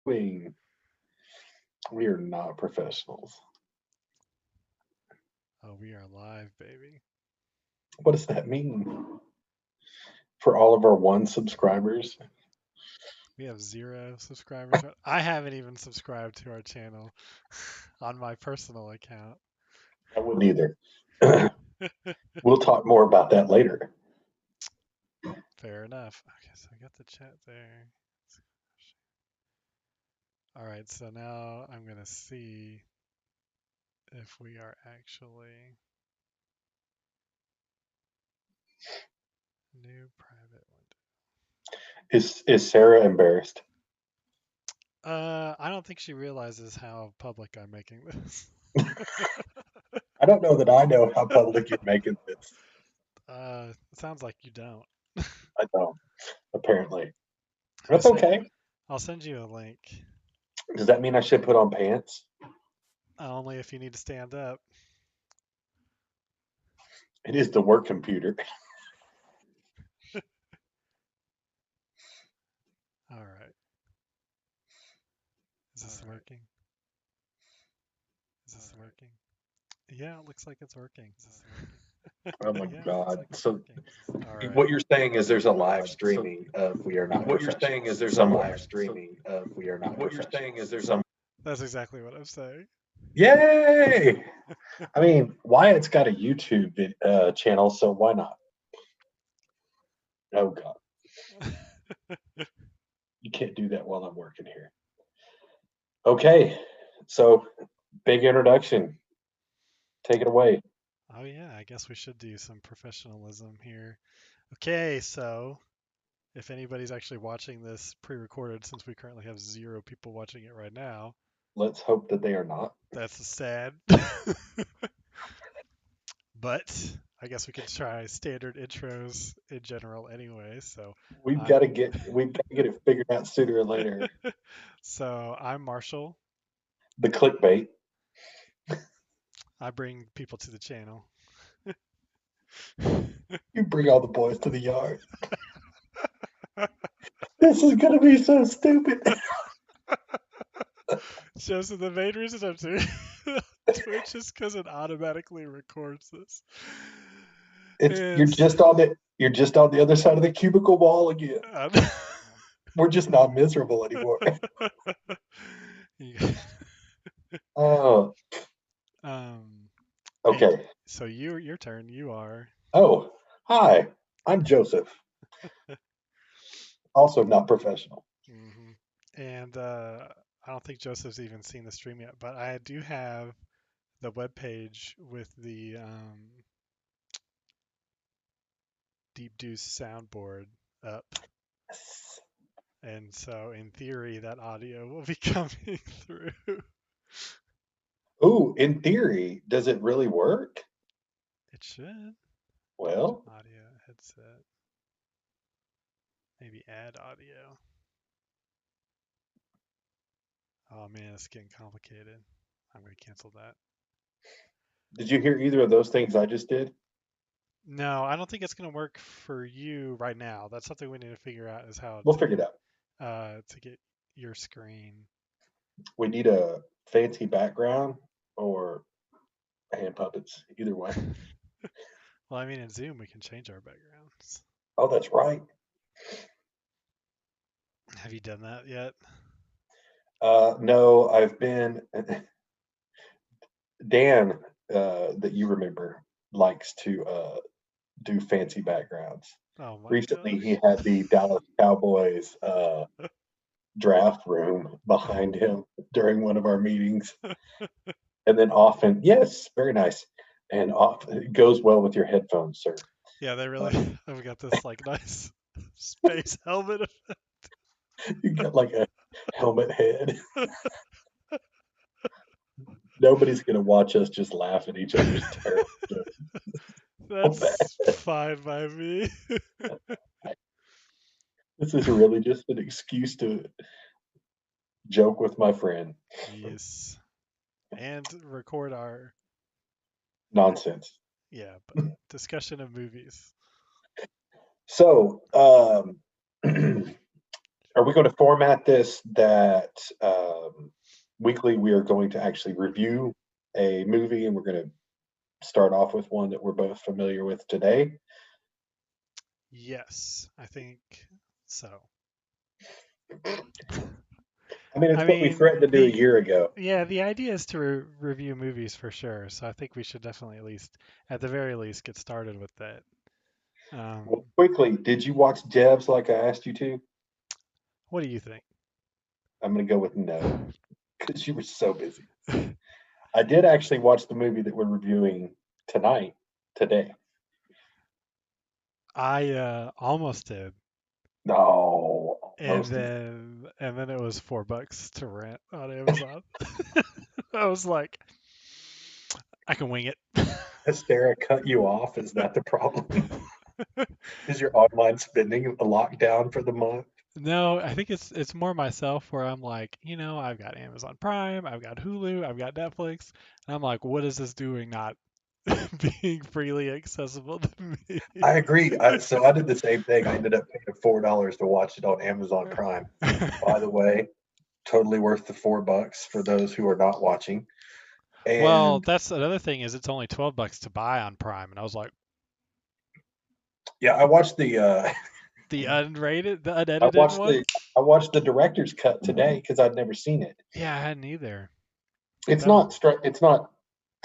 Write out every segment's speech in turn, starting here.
We we are not professionals. Oh, we are live, baby. What does that mean for all of our one subscribers? We have 0 subscribers. I haven't even subscribed to our channel on my personal account. I wouldn't either. We'll talk more about that later. Fair enough. Okay, so I got the chat there. All right, so now I'm going to see if we are actually new private Is Sarah embarrassed? window. I don't think she realizes how public I'm making this. I don't know that I know how public you're making this. It sounds like you don't. I don't, apparently. I That's sent. okay. I'll send you a link. Does that mean I should put on pants? Only if you need to stand up. It is the work computer. All right. Is this working? Is this working? Yeah, it looks like it's working. Oh my Yeah, it looks God. like it's So working. All right. what you're saying is there's a live So streaming of We Are Not what you're saying is Professionals there's a somewhere. live streaming of We Are Not What you're saying is there's Professionals. a That's exactly what I'm saying. Yay! I mean, Wyatt's got a YouTube channel, so why not? Oh God, you can't do that while I'm working here. Okay, so big introduction. Take it away. Oh yeah, I guess we should do some professionalism here. Okay, so if anybody's actually watching this pre-recorded, since we currently have 0 people watching it right now, Let's hope that they are not. that's sad. But I guess we could try standard intros in general anyway. So We've I'm got to get it figured out sooner or later. so I'm Marshall. The clickbait. I bring people to the channel. You bring all the boys to the yard. This is gonna be so stupid. So the main reason I'm doing Twitch is because it automatically records this. It's And you're just on the other side of the cubicle wall again. um, We're just not miserable anymore. yeah. Oh, um, and okay. so your turn. You are. Oh, hi. I'm Joseph. Also not professional. hmm And I don't think Joseph's even seen the stream yet, but I do have the web page with the Deep Deuce soundboard up. And so, in theory, that audio will be coming through. Ooh, in theory, does it really work? It should. Well, Audio headset. Maybe add audio. Oh man, it's getting complicated. I'm going to cancel that. did you hear either of those things I just did? No, I don't think it's going to work for you right now. That's something we need to figure out is how We'll figure it out. to get your screen. We need a fancy background or hand puppets, either way. Well, I mean, in Zoom we can change our backgrounds. Oh, that's right. Have you done that yet? No, I've been Dan that you remember likes to do fancy backgrounds. Oh my Recently, he gosh. had the Dallas Cowboys draft room behind him during one of our meetings, and then often, yes, very nice, and often it goes well with your headphones, sir. Yeah, they Uh, really have got this like nice space helmet. you got like a helmet head. Nobody's gonna watch us just laugh at each other's terrible jokes. That's fine by me. This is really just an excuse to joke with my friend. Yes. And record our Nonsense. yeah, but discussion of movies. So, Are we going to format this that weekly we are going to actually review a movie, and we're going to start off with one that we're both familiar with today? Yes, I think so. I mean, it's I what we mean, threatened to do a year ago. the idea is to review movies for sure. So I think we should definitely at the very least, get started with that. Well, quickly, did you watch Devs like I asked you to? What do you think? I'm going to go with no, because you were so busy. I did actually watch the movie that we're reviewing today. I almost did, No, and almost. then it was $4 to rent on Amazon. I was like, I can wing it. Has Sarah cut you off? Is that the problem? Is your online spending a lockdown for the month? No, I think it's more myself where I'm like, I've got Amazon Prime, I've got Hulu, I've got Netflix, and I'm like, what is this doing not being freely accessible to me? I agree. So I did the same thing. I ended up paying $4 to watch it on Amazon Prime. By the way, totally worth the $4 for those who are not watching. Well, And that's another thing is it's only $12 to buy on Prime, and I was like, yeah, I watched the the unrated, the I unedited watched one? the I watched the director's cut today because I'd never seen it. Yeah, I hadn't either. It's That was not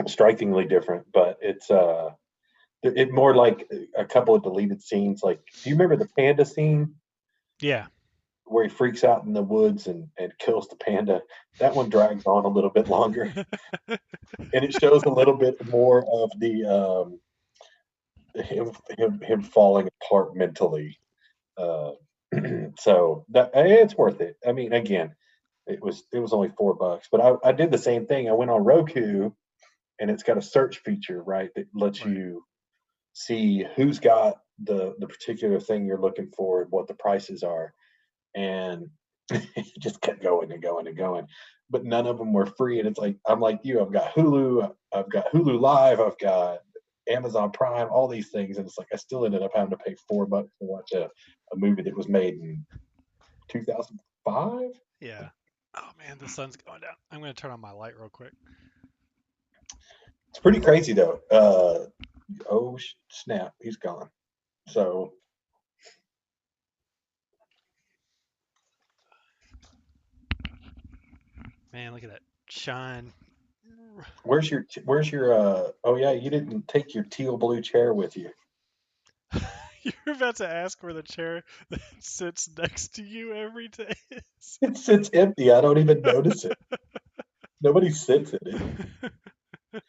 strikingly different, but it more like a couple of deleted scenes. Like, do you remember the panda scene yeah. where he freaks out in the woods and kills the panda? That one drags on a little bit longer, and it shows a little bit more of the him falling apart mentally. Uh, so that it's worth it. I mean, again, it was only $4, but I did the same thing. I went on Roku, and it's got a search feature, right, that lets Right. you see who's got the particular thing you're looking for and what the prices are, and it just kept going and going and going. But none of them were free, and it's like I'm like you. I've got Hulu Live, I've got Amazon Prime, all these things, and it's like I still ended up having to pay $4 to watch a movie that was made in 2005. Yeah. Oh man, the sun's going down. I'm gonna turn on my light real quick. It's pretty crazy though. Oh snap, he's gone. So Man, look at that shine. where's your oh yeah, you didn't take your teal blue chair with you. You're about to ask where the chair that sits next to you every day is. It sits empty. I don't even notice it. Nobody sits in it.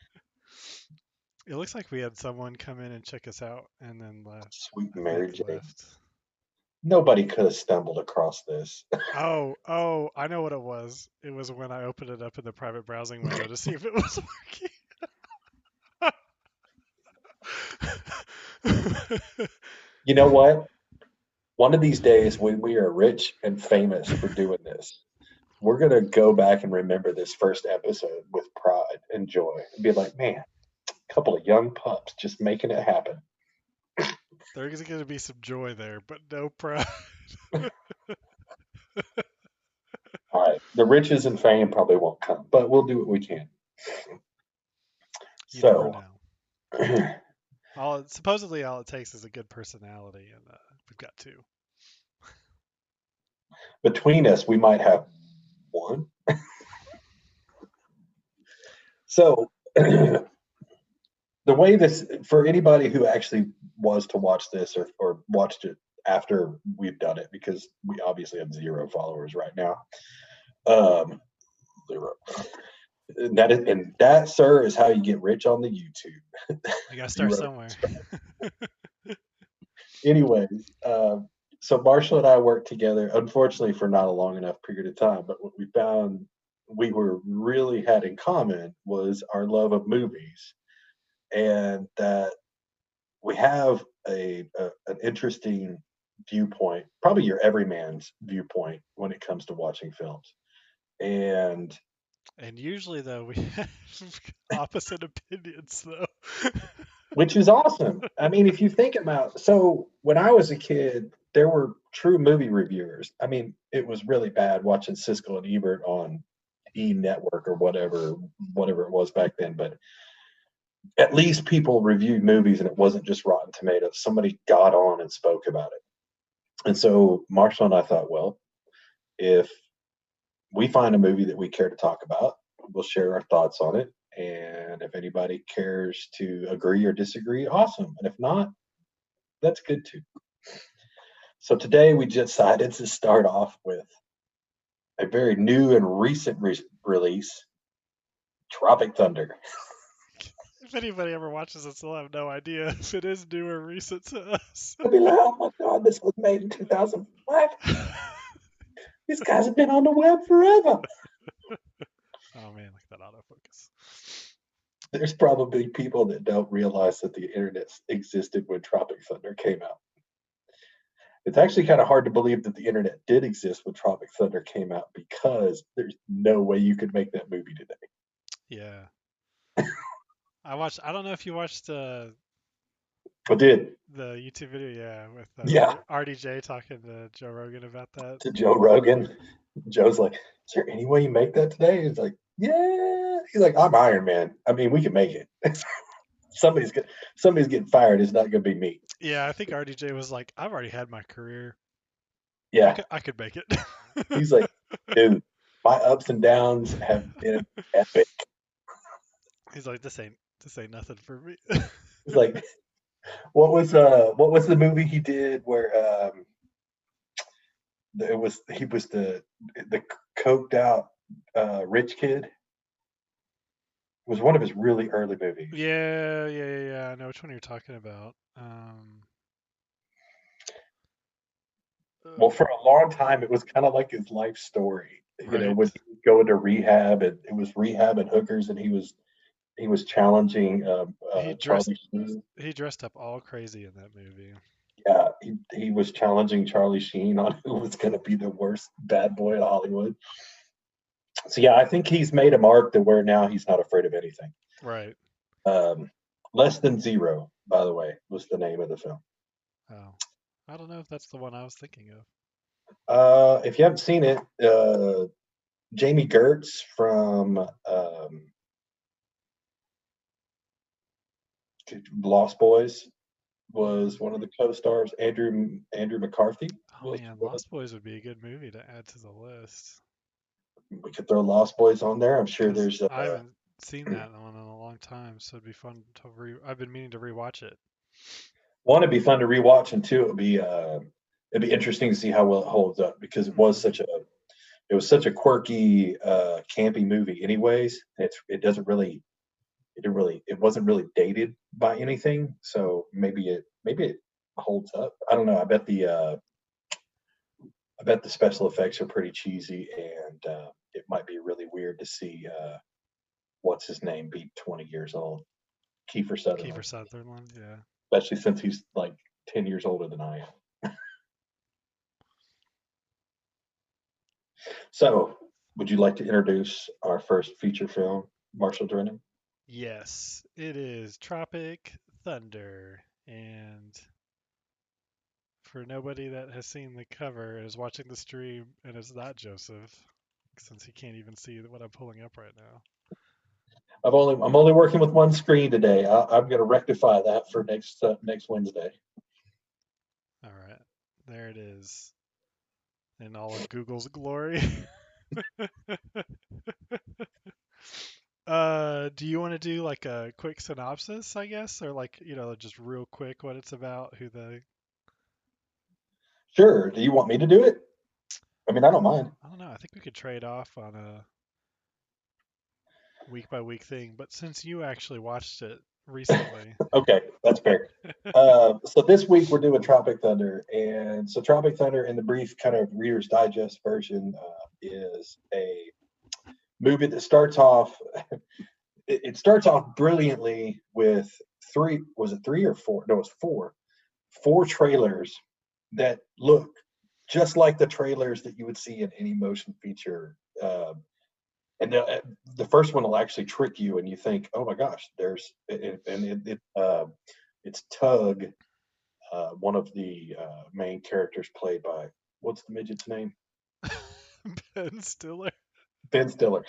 It looks like we had someone come in and check us out and then left. Sweet I Mary think Jane. left. Nobody could have stumbled across this. Oh, I know what it was. It was when I opened it up in the private browsing window to see if it was working. You know what? One of these days, when we are rich and famous for doing this, we're gonna go back and remember this first episode with pride and joy, and be like, man, a couple of young pups just making it happen. There's going to be some joy there, but no pride. All right, the riches and fame probably won't come, but we'll do what we can. You never So, know. Supposedly all it takes is a good personality, and we've got two. between us, we might have one. So, the way this, for anybody who actually was to watch this or watched it after we've done it, because we obviously have 0 followers right now. 0. That, sir, is how you get rich on the YouTube. I got to start 0 somewhere. Anyways, so Marshall and I worked together, unfortunately for not a long enough period of time, but what we found we were really had in common was our love of movies, and that we have an interesting viewpoint, probably your everyman's viewpoint when it comes to watching films. And usually, though, we have opposite opinions, though. which is awesome. I mean, if you think about, so when I was a kid, there were true movie reviewers. I mean, it was really bad watching Siskel and Ebert on E Network or whatever it was back then. But at least people reviewed movies, and it wasn't just Rotten Tomatoes. Somebody got on and spoke about it. And so Marshall and I thought, well, if we find a movie that we care to talk about, we'll share our thoughts on it. And if anybody cares to agree or disagree, awesome. And if not, that's good too. So today we decided to start off with a very new and recent release, Tropic Thunder. If anybody ever watches this, they'll have no idea if it is new or recent to us. They'll be like, oh my God, this was made in 2005. These guys have been on the web forever. Oh man, look at that autofocus. There's probably people that don't realize that the internet existed when Tropic Thunder came out. It's actually kind of hard to believe that the internet did exist when Tropic Thunder came out because there's no way you could make that movie today. Yeah. I don't know if you watched I did. the YouTube video, yeah, with Yeah. RDJ talking to Joe Rogan about that. To Joe Rogan. Joe's like, is there any way you make that today? He's like, yeah. He's like, I'm Iron Man. I mean, we can make it. somebody's getting fired. It's not going to be me. Yeah, I think RDJ was like, I've already had my career. Yeah. I could make it. He's like, dude, my ups and downs have been epic. He's like, this ain't nothing for me. He's like, what was the movie he did where he was the coked out rich kid? It was one of his really early movies. Yeah. I know which one you're talking about. Well, for a long time, it was kind of like his life story. You know, Right. when he would go into rehab, and it was rehab and hookers, and he was challenging Charlie Sheen. He dressed up all crazy in that movie. Yeah, he was challenging Charlie Sheen on who was going to be the worst bad boy in Hollywood. So yeah, I think he's made a mark to where now he's not afraid of anything. Right. Less Than Zero, by the way, was the name of the film. Oh, I don't know if that's the one I was thinking of. If you haven't seen it, Jamie Gertz from Lost Boys was one of the co-stars. Andrew McCarthy. Oh man, Lost Boys would be a good movie to add to the list. We could throw Lost Boys on there. I'm sure 'Cause there's. I haven't seen that one in a long time, so it'd be fun to I've been meaning to rewatch it. One, it'd be fun to rewatch, and two, it'd be interesting to see how well it holds up because it was such a quirky, campy movie. Anyways, it wasn't really dated by anything, so maybe it holds up. I don't know. I bet the special effects are pretty cheesy, and it might be really weird to see what's his name be 20 years old, Kiefer Sutherland, yeah. especially since he's like 10 years older than I am. So, would you like to introduce our first feature film, Marshall Drennan? Yes, it is Tropic Thunder, and for nobody that has seen the cover and is watching the stream, and it's not Joseph, since he can't even see what I'm pulling up right now. I'm only working with one screen today. I'm going to rectify that for next Wednesday. All right, there it is, in all of Google's glory. Do you want to do like a quick synopsis, I guess, or like just real quick what it's about, who the? Sure. Do you want me to do it? I mean, I don't mind. I don't know. I think we could trade off on a week by week thing, but since you actually watched it recently. Okay, that's fair. So this week we're doing Tropic Thunder, and so Tropic Thunder, in the brief kind of Reader's Digest version, is a movie that starts off. It starts off brilliantly with three. Was it three or four? No, it was four. Four trailers that look just like the trailers that you would see in any motion feature. And the first one will actually trick you, and you think, "Oh my gosh, it's Tug, one of the main characters played by what's the midget's name? Ben Stiller. Ben Stiller.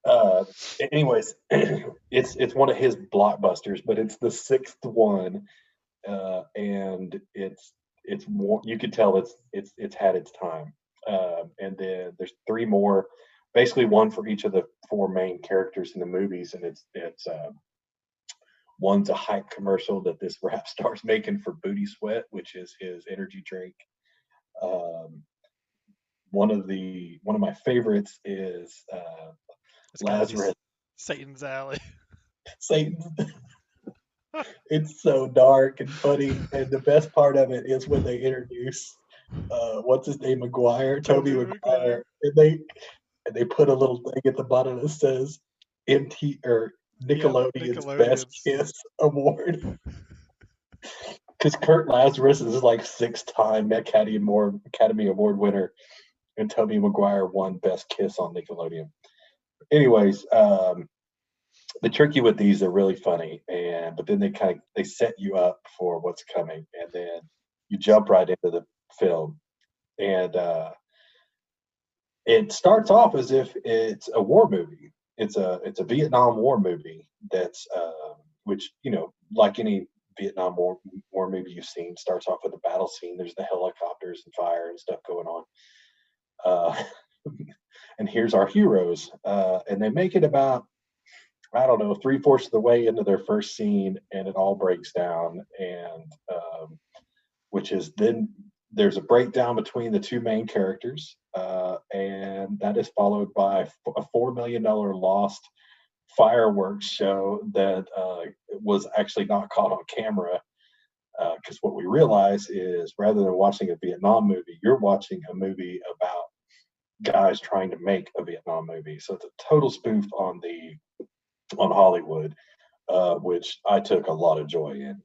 Uh, Anyways, it's one of his blockbusters, but it's the sixth one, and it's more. You could tell it's had its time. And then there's three more, basically one for each of the four main characters in the movies, and it's one's a hype commercial that this rap star's making for Booty Sweat, which is his energy drink. Um, one of my favorites is It's got to be Lazarus Satan's Alley. Satan. It's so dark and funny, and the best part of it is when they introduce what's his name, McGuire, Toby McGuire, and they put a little thing at the bottom that says MT or Yep, Nickelodeon's Best Nickelodeon's. Kiss Award. Because Kurt Lazarus is like six-time Academy Award winner, and Toby McGuire won Best Kiss on Nickelodeon. Anyways, the tricky with these are really funny, and but then they set you up for what's coming, and then you jump right into the film, and it starts off as if it's a war movie. It's a Vietnam War movie that's which like any Vietnam War movie you've seen starts off with a battle scene. There's the helicopters and fire and stuff going on. Uh, and here's our heroes, and they make it about I don't know, three-fourths of the way into their first scene, and it all breaks down. And which is then there's a breakdown between the two main characters, and that is followed by a $4 million lost fireworks show that was actually not caught on camera. Because what we realize is rather than watching a Vietnam movie, you're watching a movie about guys trying to make a Vietnam movie. So it's a total spoof on Hollywood, which I took a lot of joy in.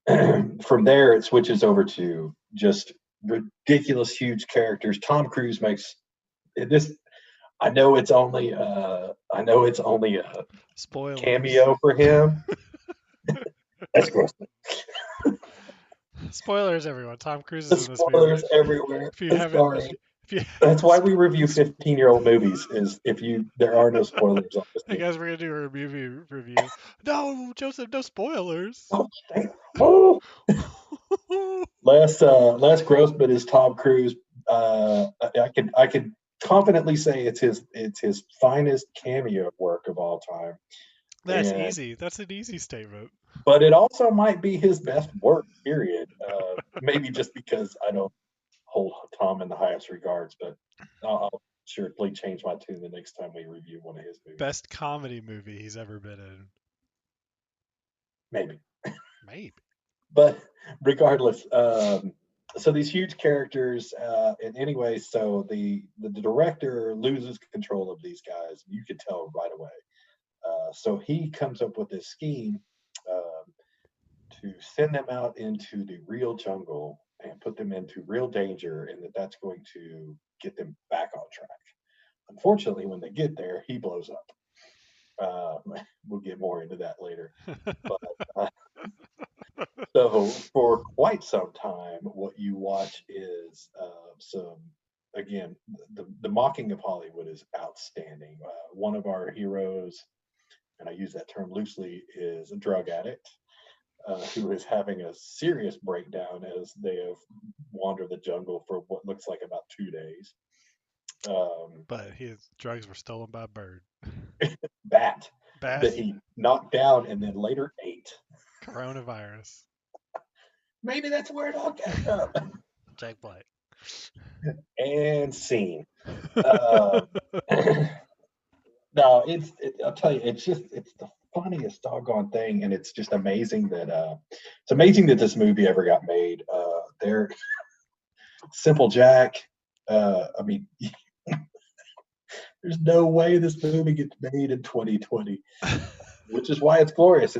And from there, it switches over to just ridiculous, huge characters. Tom Cruise makes this. I know it's only a Spoilers. cameo for him. That's gross. Spoilers, everyone. Tom Cruise The is in this spoilers movie. everywhere. If you haven't, Sorry. if you, That's why we review 15-year-old movies. Is if there are no spoilers on this hey movie. guys, we're gonna do a movie review. No, Joseph, no spoilers. Oh, oh. Les Grossman is Tom Cruise. I can confidently say it's his finest cameo work of all time. That's And, easy. That's an easy statement. but it also might be his best work. Period. Maybe just because I don't hold Tom in the highest regards, but I'll surely change my tune the next time we review one of his movies. Best comedy movie he's ever been in. Maybe. But regardless, so these huge characters, and anyway, so the director loses control of these guys. You could tell right away. So he comes up with this scheme to send them out into the real jungle and put them into real danger, and that's going to get them back on track. Unfortunately, when they get there, he blows up. We'll get more into that later. But so for quite some time, what you watch is again, the mocking of Hollywood is outstanding. One of our heroes, and I use that term loosely, is a drug addict who is having a serious breakdown as they have wandered the jungle for what looks like about 2 days. but his drugs were stolen by a bird. Bat Bat. that he knocked down and then later ate. Coronavirus. Maybe that's where it all came from. Jack Black. And scene. No, I'll tell you, it's the funniest doggone thing, and it's just amazing that this movie ever got made. There, Simple Jack. I mean, there's no way this movie gets made in 2020, which is why it's glorious.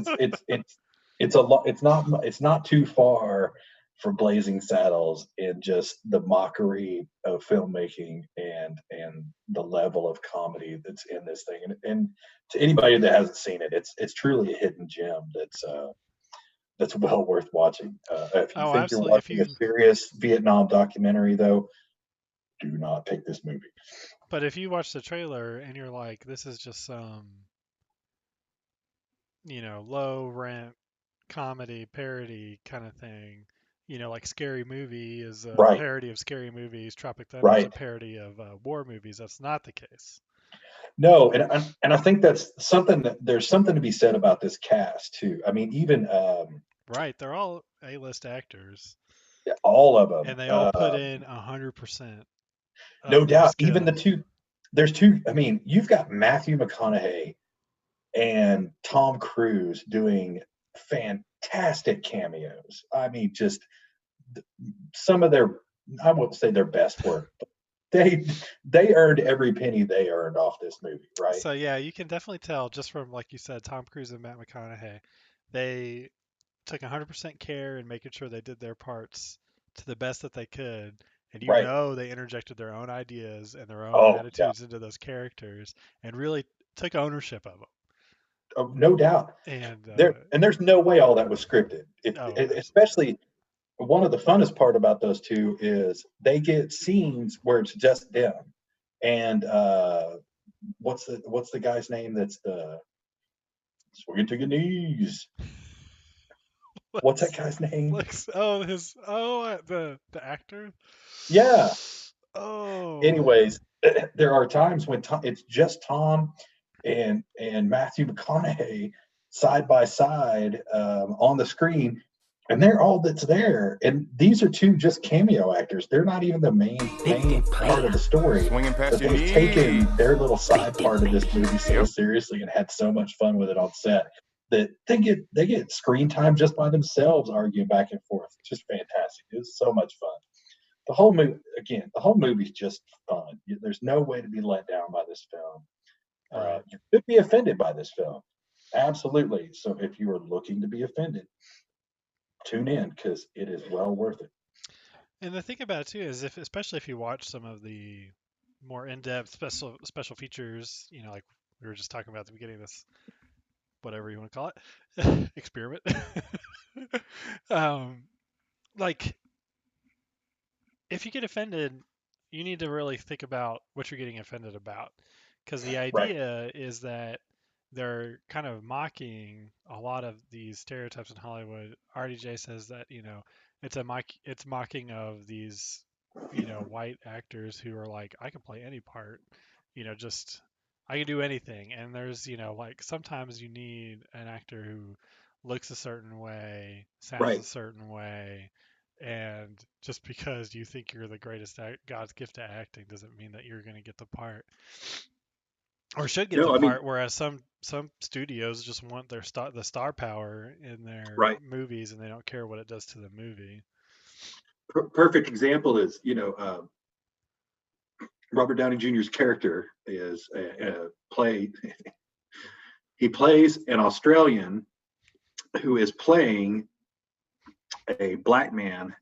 It's a lot. It's not too far from Blazing Saddles in just the mockery of filmmaking and the level of comedy that's in this thing. And to anybody that hasn't seen it, it's truly a hidden gem. that's well worth watching. If you Oh, think you're absolutely. If watching a you serious Vietnam documentary, though, do not pick this movie. but if you watch the trailer and you're like, this is just some, low rent comedy parody kind of thing. Like Scary Movie is a Right, parody of scary movies. Tropic Thunder is a right. parody of war movies. That's not the case. No, and I think that's something that there's something to be said about this cast too. I mean, even Right? They're all A-list actors, all of them, and they all put in 100% no of their doubt. Even the skill. two, there's two. I mean, you've got Matthew McConaughey and Tom Cruise doing fantastic cameos. I mean, just some of their, I won't say their best work, but they they earned every penny they earned off this movie, right? So yeah, you can definitely tell just from like you said, Tom Cruise and Matt McConaughey, they took 100% care in making sure they did their parts to the best that they could. And Right. they interjected their own ideas and their own Oh yeah. attitudes into those characters and really took ownership of them. Oh, no doubt. And There's no way all that was scripted. oh, absolutely not. Especially one of the funnest part about those two is they get scenes where it's just them. And what's the guy's name that's the swing it to your knees? What's that Lex, guy's name? the actor. Yeah. Oh, Anyways, there are times when it's just Tom and Matthew McConaughey side by side on the screen, and they're all that's there. And these are two just cameo actors. They're not even the main part of the story. Swinging past But your they've taken knees. their little side part of this movie so Yep. seriously and had so much fun with it on set that they get screen time just by themselves arguing back and forth. It's just fantastic. It was so much fun. The whole movie's just fun. There's no way to be let down by this film. right. You could be offended by this film, absolutely. So if you are looking to be offended, tune in because it is well worth it. And the thing about it too is especially if you watch some of the more in-depth special features, like we were just talking about at the beginning of this, whatever you want to call it, experiment. um, like if you get offended, you need to really think about what you're getting offended about, because the Right, idea is that they're kind of mocking a lot of these stereotypes in Hollywood. RDJ says that it's mocking of these white actors who are like, I can play any part, just I can do anything. And there's like sometimes you need an actor who looks a certain way, sounds a right. certain way, and just because you think you're the greatest God's gift to acting doesn't mean that you're going to get the part or should get the No, I mean, part. Whereas some studios just want the star power in their right. movies and they don't care what it does to the movie. Perfect example is Robert Downey Jr.'s character is play. He plays an Australian who is playing a black man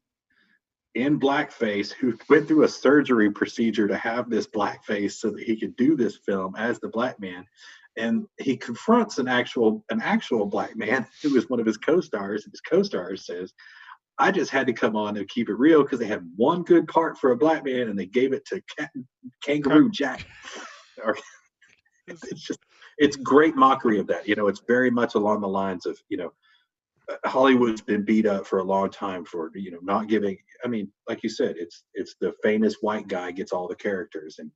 in blackface who went through a surgery procedure to have this blackface so that he could do this film as the black man. And he confronts an actual black man who is one of his co-stars. And his co-star says, I just had to come on and keep it real because they had one good part for a black man and they gave it to Kangaroo Jack. It's just, it's great mockery of that. It's very much along the lines of, Hollywood's been beat up for a long time for not giving. I mean, like you said, it's the famous white guy gets all the characters, and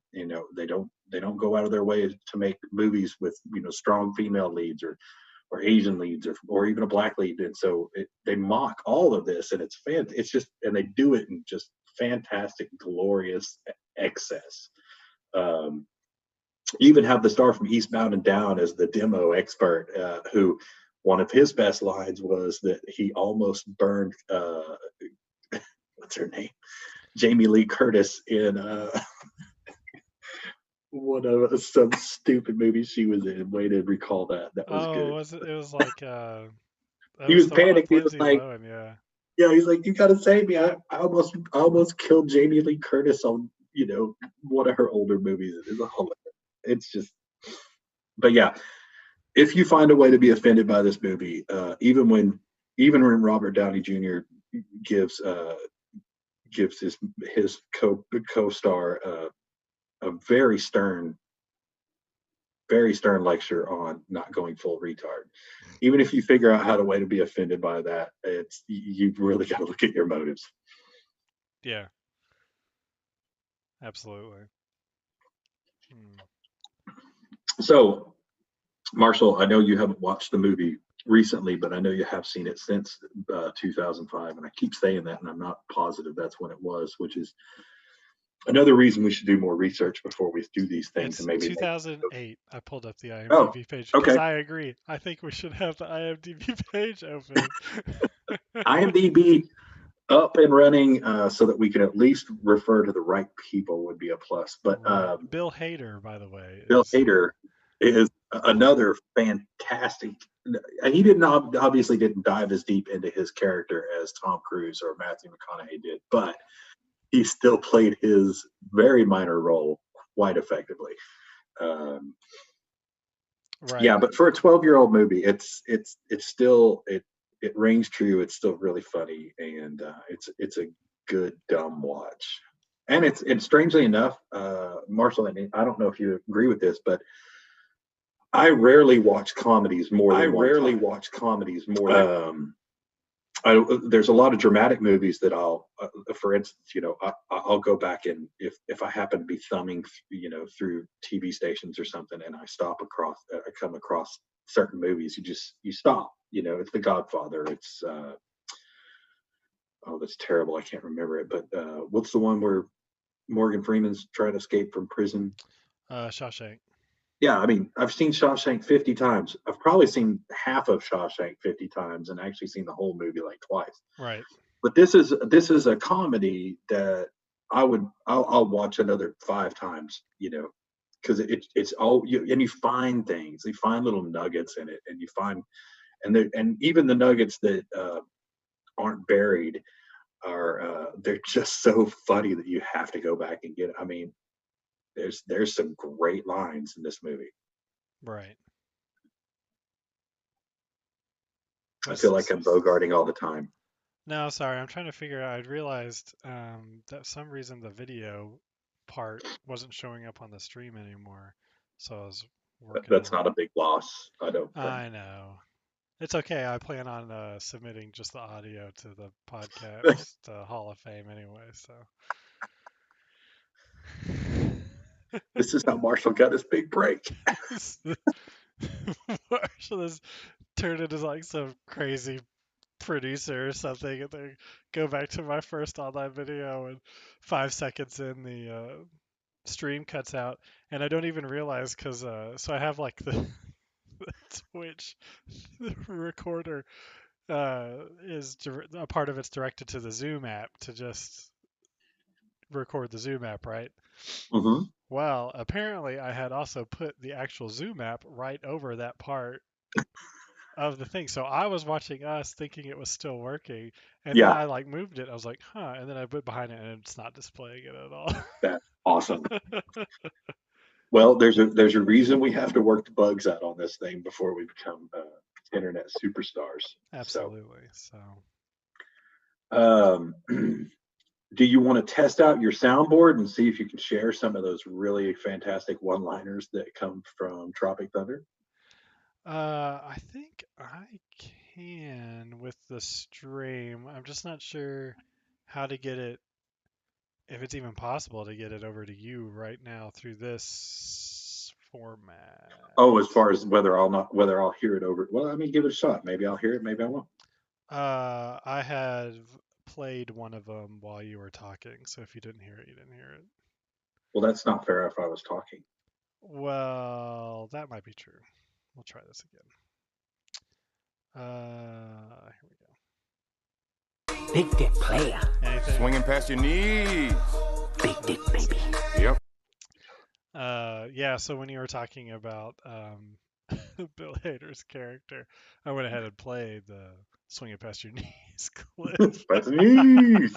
they don't go out of their way to make movies with strong female leads or Asian leads or even a black lead, and so they mock all of this, and it's just and they do it in just fantastic, glorious excess. You even have the star from Eastbound and Down as the demo expert, who one of his best lines was that he almost burned what's her name, Jamie Lee Curtis in some stupid movie she was in. Way to recall that. That was Oh, good. was it? It was like that He was was the one panicked. with He was Lindsay like, Lohan. Yeah. "Yeah," he's like, "You gotta save me. I almost killed Jamie Lee Curtis on one of her older movies. It's just, but yeah, if you find a way to be offended by this movie, even when even when Robert Downey Jr. gives his co-star a very stern lecture on not going full retard. Even if you figure out how to way to be offended by that, you've really got to look at your motives. Yeah. Absolutely. So, Marshall, I know you haven't watched the movie recently, but I know you have seen it since 2005, and I keep saying that, and I'm not positive that's when it was, which is another reason we should do more research before we do these things. It's And maybe 2008. I pulled up the Oh, IMDb page because okay. I agree. I think we should have the IMDb page open. IMDb up and running so that we can at least refer to the right people would be a plus. But Right. Bill Hader, by the way, Bill Hader is another fantastic. He didn't obviously didn't dive as deep into his character as Tom Cruise or Matthew McConaughey did, but he still played his very minor role quite effectively. Right. Yeah, but for a 12-year-old movie, it's still it rings true. It's still really funny, and it's a good dumb watch. And it's strangely enough, Marshall, and I don't know if you agree with this, but I rarely watch comedies more than there's a lot of dramatic movies that I'll, for instance, I'll go back and if I happen to be thumbing, through TV stations or something, and I come across certain movies, you stop. It's The Godfather. It's that's terrible. I can't remember it, but what's the one where Morgan Freeman's trying to escape from prison? Shawshank. Yeah, I mean, I've seen Shawshank 50 times. I've probably seen half of Shawshank 50 times and actually seen the whole movie like twice. Right. But this is a comedy that I'll watch another 5 times, because it's all and you find things, you find little nuggets in it, and you find and even the nuggets that aren't buried are they're just so funny that you have to go back and get it. I mean, there's some great lines in this movie. Right. I feel like I'm bogarting all the time. No, sorry. I'm trying to figure out. I'd realized that some reason the video part wasn't showing up on the stream anymore. So I was working. That's not a big loss, I don't think. I know. It's okay. I plan on submitting just the audio to the podcast Hall of Fame anyway. So this is how Marshall got his big break. Marshall has turned into like some crazy producer or something, and then go back to my first online video, and 5 seconds in the stream cuts out, and I don't even realize because so I have like the Twitch recorder is a part of it's directed to the Zoom app to just record the Zoom app, right? Mm-hmm. Well, apparently I had also put the actual Zoom app right over that part of the thing. So I was watching us thinking it was still working, and then I like moved it. I was like, huh, and then I put behind it, and it's not displaying it at all. That's awesome. Well, there's a reason we have to work the bugs out on this thing before we become internet superstars. Absolutely. So, do you want to test out your soundboard and see if you can share some of those really fantastic one-liners that come from Tropic Thunder? I think I can with the stream. I'm just not sure how to get it, if it's even possible to get it over to you right now through this format. Oh, as far as whether I'll hear it over. Well, I mean, give it a shot. Maybe I'll hear it. Maybe I won't. I have played one of them while you were talking, so if you didn't hear it, you didn't hear it. Well, that's not fair if I was talking. Well, that might be true. We'll try this again. Here we go. Big dick player. Anything? Swinging past your knees. Big dick baby. Yep. Yeah, so when you were talking about Bill Hader's character, I went ahead and played the swinging past your knees clip. Past the knees.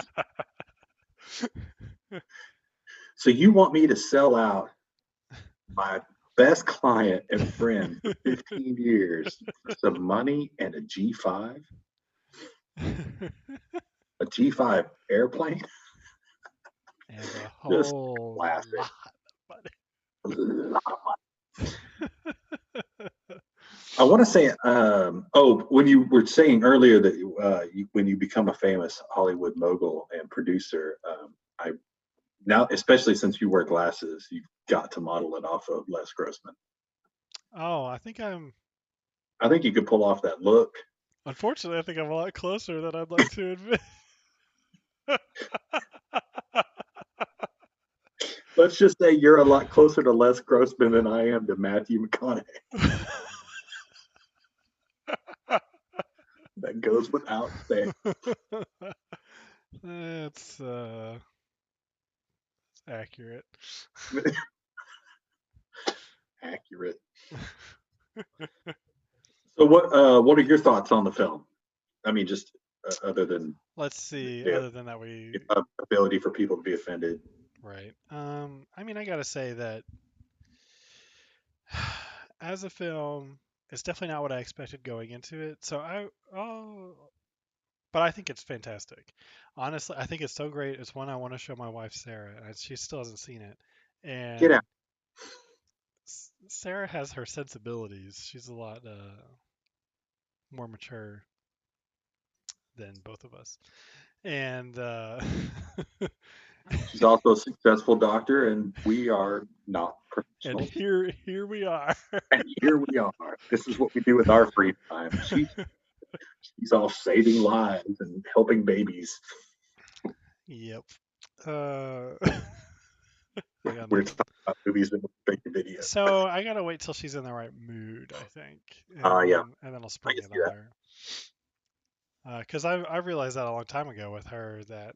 So you want me to sell out my best client and friend for 15 years for some money and a G5? A G5 airplane, and a just whole classic. lot A lot of money. of money. I want to say, when you were saying earlier that when you become a famous Hollywood mogul and producer, I now, especially since you wear glasses, you've got to model it off of Les Grossman. Oh, I think I'm. I think you could pull off that look. Unfortunately, I think I'm a lot closer than I'd like to admit. Let's just say you're a lot closer to Les Grossman than I am to Matthew McConaughey. That goes without saying. That's accurate. Accurate. So what are your thoughts on the film? I mean, just other than Let's see. the Other than that, we ability for people to be offended. right. I mean, I gotta say that as a film, it's definitely not what I expected going into it. So but I think it's fantastic. Honestly, I think it's so great. It's one I want to show my wife Sarah, and she still hasn't seen it. Get And out. Sarah has her sensibilities. She's a lot more mature than both of us. And She's also a successful doctor, and we are not and professionals. here we are. And here we are. This is what we do with our free time. She's off saving lives and helping babies. Yep. Uh, hang on, We're talking about movies and making videos. so I gotta wait till she's in the right mood, I think, Yeah, and then I'll I spring can it see on that. her. Because I realized that a long time ago with her that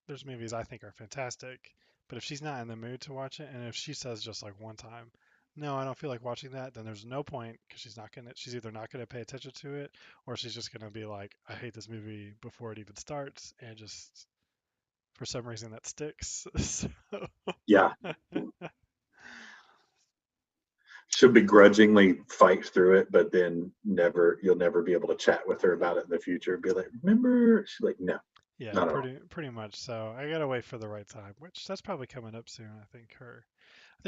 there's movies I think are fantastic, but if she's not in the mood to watch it, and if she says just like one time, no, I don't feel like watching that, then there's no point because she's either not gonna pay attention to it, or she's just gonna be like, I hate this movie before it even starts, and just for some reason that sticks. So, Yeah, she'll begrudgingly fight through it, but then you'll never be able to chat with her about it in the future. Be like, remember? She's like, no, yeah, not at all. pretty much. So I gotta wait for the right time, which that's probably coming up soon. I think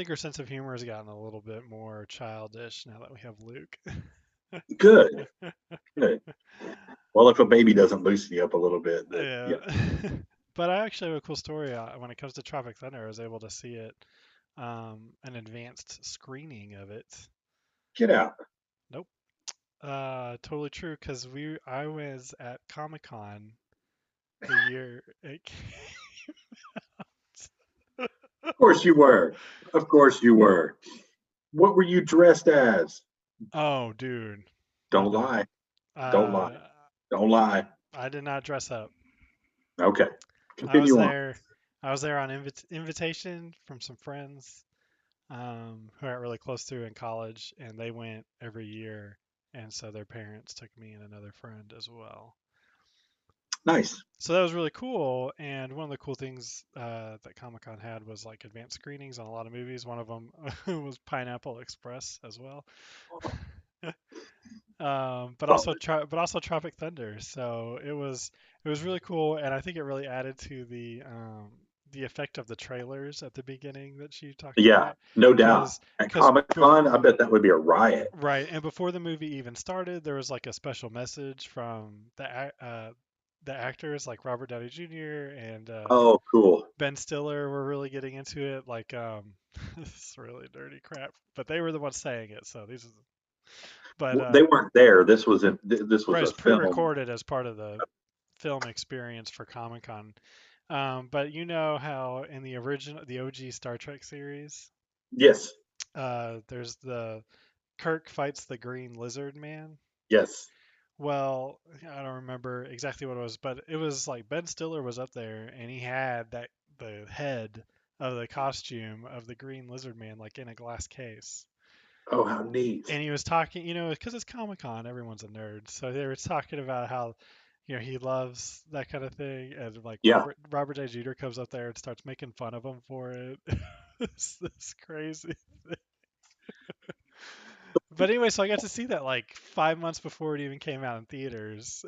her sense of humor has gotten a little bit more childish now that we have Luke. Good, good. Well, if a baby doesn't loosen you up a little bit, that Yeah. yeah, But I actually have a cool story. When it comes to Tropic Thunder, I was able to see it, an advanced screening of it. get out. Nope. Totally true. Because I was at Comic Con the year it came. Of course you were. Of course you were. What were you dressed as? Oh, dude, Don't nothing. lie. Don't lie. Uh, Don't lie. I did not dress up. Okay. I was Continue on. there. I was there on invitation from some friends, who I got really close to in college, and they went every year, and so their parents took me and another friend as well. Nice. So that was really cool. And one of the cool things that Comic Con had was like advanced screenings on a lot of movies. One of them was Pineapple Express as well. But also Tropic Thunder. So it was really cool, and I think it really added to the effect of the trailers at the beginning that she talked Yeah, about. no doubt. Because At because Comic Con, I bet that would be a riot. right, and before the movie even started, there was like a special message from the actors like Robert Downey Jr. and Oh, cool. Ben Stiller were really getting into it. Like this is really dirty crap, but they were the ones saying it. So these, but They weren't there. This was this right, was a it's film. pre-recorded as part of the film experience for Comic Con. But you know how in the OG Star Trek series, Yes. there's the Kirk fights the Green Lizard Man. Yes. Well, I don't remember exactly what it was, but it was like Ben Stiller was up there and he had the head of the costume of the Green Lizard Man like in a glass case. Oh, how neat. And he was talking, because it's Comic Con, everyone's a nerd, so they were talking about how, he loves that kind of thing, and like Yeah. Robert J. Jeter comes up there and starts making fun of him for it. It's this crazy thing. But anyway, so I got to see that like 5 months before it even came out in theaters.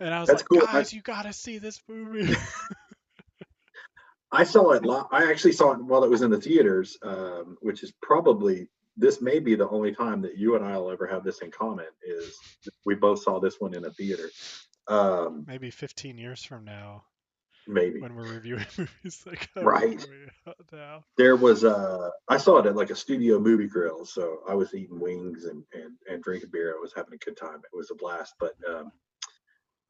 And I was That's like, cool. guys, you gotta see this movie. I saw it. I actually saw it while it was in the theaters, which is probably this may be the only time that you and I will ever have this in common. Is we both saw this one in a theater. Maybe 15 years from now, Maybe when we're reviewing movies that come right. out now. There was I saw it at like a studio movie grill, so I was eating wings and drinking beer. I was having a good time. It was a blast. But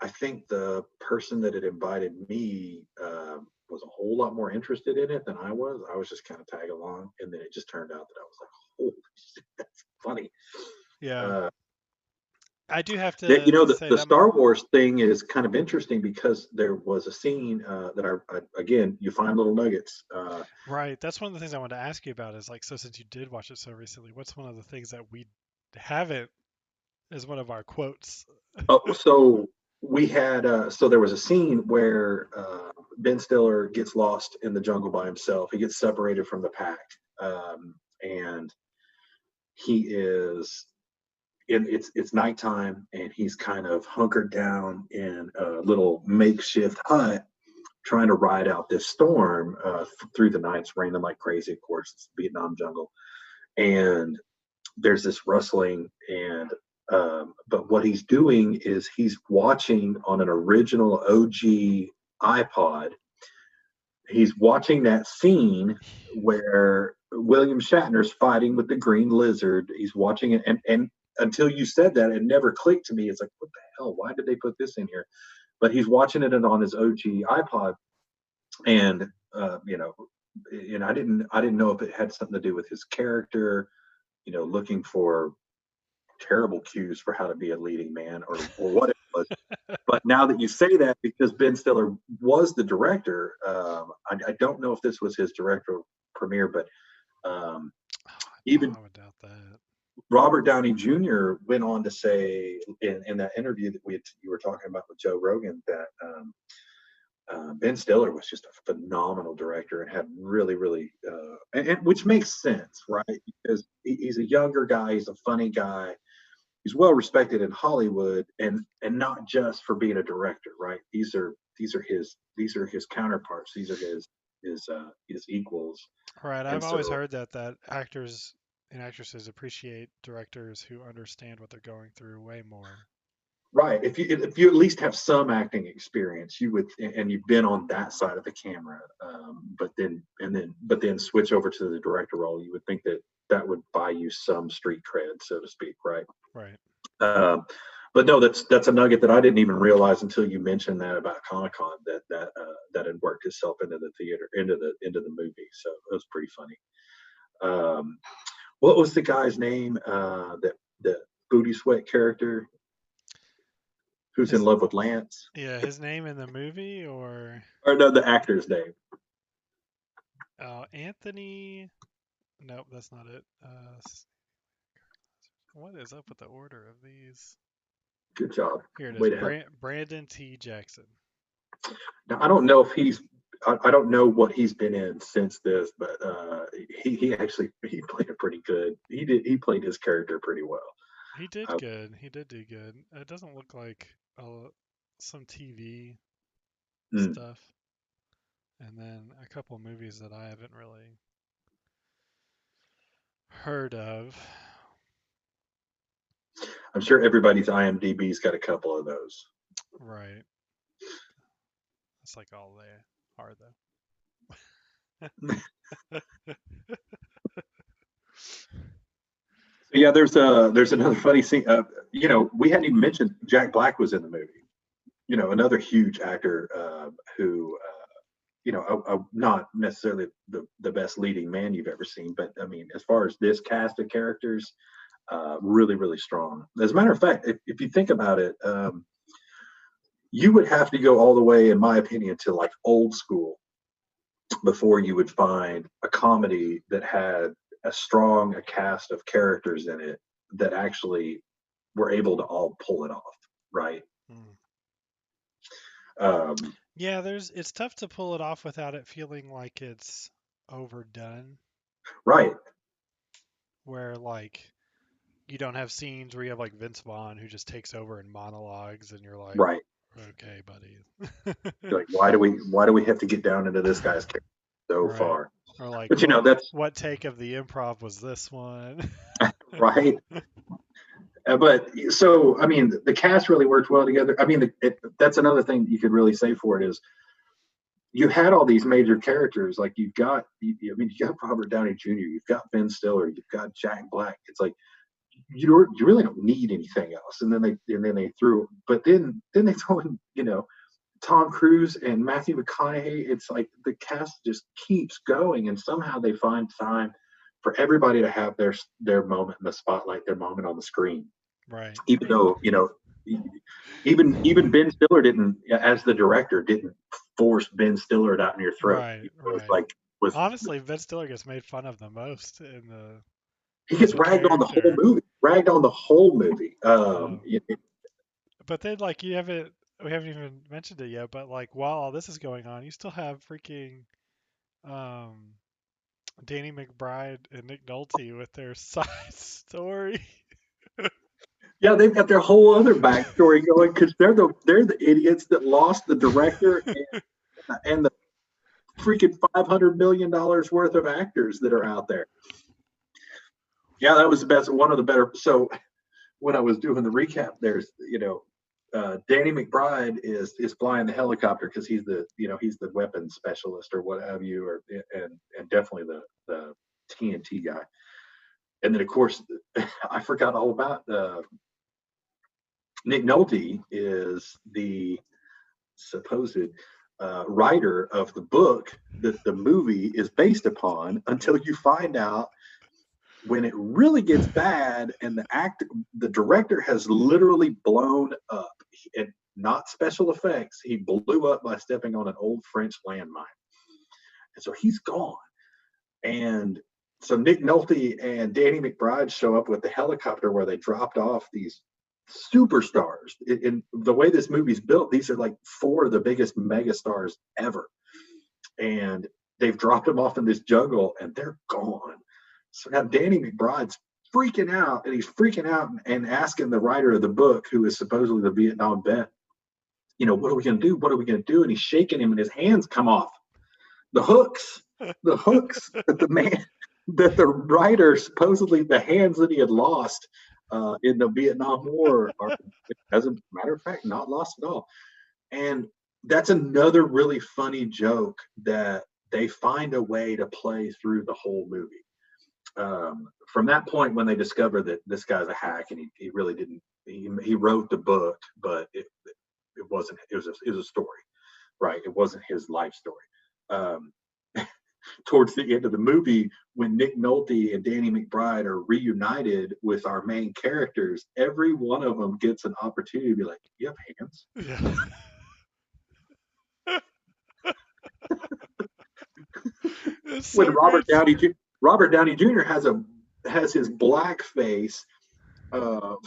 I think the person that had invited me was a whole lot more interested in it than I was. I was just kind of tag along, and then it just turned out that I was like, "Holy shit, that's funny." Yeah, Uh, I do have that to say the that. Star Wars thing is kind of interesting because there was a scene that I again you find little nuggets. Right, that's one of the things I wanted to ask you about is like, so since you did watch it so recently, what's one of the things that we haven't as one of our quotes? Oh, so we had so there was a scene where Ben Stiller gets lost in the jungle by himself. He gets separated from the pack, and he is in it's nighttime, and he's kind of hunkered down in a little makeshift hut, trying to ride out this storm through the night. It's raining like crazy. Of course, it's Vietnam jungle, and there's this rustling and but what he's doing is he's watching on an original OG iPod. He's watching that scene where William Shatner's fighting with the green lizard. He's watching it, and until you said that, it never clicked to me. It's like, what the hell? Why did they put this in here? But he's watching it on his OG iPod, and you know, and I didn't know if it had something to do with his character, looking for terrible cues for how to be a leading man or what it was. But now that you say that, because Ben Stiller was the director, I don't know if this was his director premiere, but um, even I would doubt that. Robert Downey Jr. went on to say in that interview that you were talking about with Joe Rogan that Ben Stiller was just a phenomenal director and had really, really, and which makes sense, right? Because he's a younger guy, he's a funny guy, he's well respected in Hollywood, and not just for being a director, right? These are his counterparts. These are his equals. Right, I've And always so, heard that actors and actresses appreciate directors who understand what they're going through way more. right, if you at least have some acting experience, you would, and you've been on that side of the camera, but then switch over to the director role, you would think that that would buy you some street cred, so to speak, right? Right. Um, but no, that's a nugget that I didn't even realize until you mentioned that about Comic Con that had worked itself into the theater into the movie. So it was pretty funny. Um, what was the guy's name? That the booty sweat character who's in His love with Lance, his name in the movie or or no, the actor's name. Anthony. Nope, that's not it. What is up with the order of these? Good job. Here it is. Way to help. Brandon T. Jackson. Now I don't know if he's. I don't know what he's been in since this, but he actually he played it pretty good. He played his character pretty well. He did Uh, good. He did do good. It doesn't look like some TV mm. stuff, and then a couple movies that I haven't really heard of. I'm sure everybody's IMDb's got a couple of those. Right. That's like all they are, though. So yeah, there's another funny scene. We hadn't even mentioned Jack Black was in the movie. Another huge actor who, not necessarily the best leading man you've ever seen, but I mean, as far as this cast of characters, really, really strong. As a matter of fact, if you think about it, you would have to go all the way, in my opinion, to like old school before you would find a comedy that had as strong a cast of characters in it that actually were able to all pull it off, right? Hmm. Um, Yeah, it's tough to pull it off without it feeling like it's overdone, right, where like you don't have scenes where you have like Vince Vaughn who just takes over in monologues and you're like, right. Okay, buddy. You're like, why do we have to get down into this guy's character so Right. far? Or like, But you know, that's what take of the improv was this one? right. But so, I mean, the cast really worked well together. I mean, that's another thing you could really say for it is you had all these major characters. Like I mean, you got Robert Downey Jr., you've got Ben Stiller, you've got Jack Black. It's like you really don't need anything else. And then they threw, but then they throw in, Tom Cruise and Matthew McConaughey. It's like the cast just keeps going, and somehow they find time for everybody to have their moment in the spotlight, their moment on the screen. Right. Even though even Ben Stiller didn't, as the director, didn't force Ben Stiller out in your throat. Right. It was Right. like Honestly, Ben Stiller gets made fun of the most in the he as gets a ragged on the whole character. movie. Ragged on the whole movie. But then, like, we haven't even mentioned it yet. But like, while all this is going on, you still have freaking um, Danny McBride and Nick Nolte with their side story. Yeah, they've got their whole other backstory going because they're the idiots that lost the director and the freaking $500 million worth of actors that are out there. Yeah, that was the best. One of the better. So when I was doing the recap, there's Danny McBride is flying the helicopter because he's the weapons specialist or what have you, and definitely the TNT guy. And then of course I forgot all about Nick Nolte is the supposed writer of the book that the movie is based upon until you find out when it really gets bad and the director has literally blown up, and not special effects. He blew up by stepping on an old French landmine. And so he's gone. And so Nick Nolte and Danny McBride show up with the helicopter where they dropped off these superstars. In the way this movie's built, these are like four of the biggest megastars ever. And they've dropped them off in this jungle and they're gone. So now Danny McBride's freaking out, and he's freaking out and asking the writer of the book, who is supposedly the Vietnam vet, what are we going to do? What are we going to do? And he's shaking him, and his hands come off. The hooks that the writer supposedly, the hands that he had lost in the Vietnam War are, as a matter of fact, not lost at all. And that's another really funny joke that they find a way to play through the whole movie. From that point, when they discover that this guy's a hack and he really didn't, he wrote the book, but it wasn't. It was a story, right? It wasn't his life story. Towards the end of the movie, when Nick Nolte and Danny McBride are reunited with our main characters, every one of them gets an opportunity to be like, "You have hands." Yeah. It's so When Robert great. Downey Jr. has his black face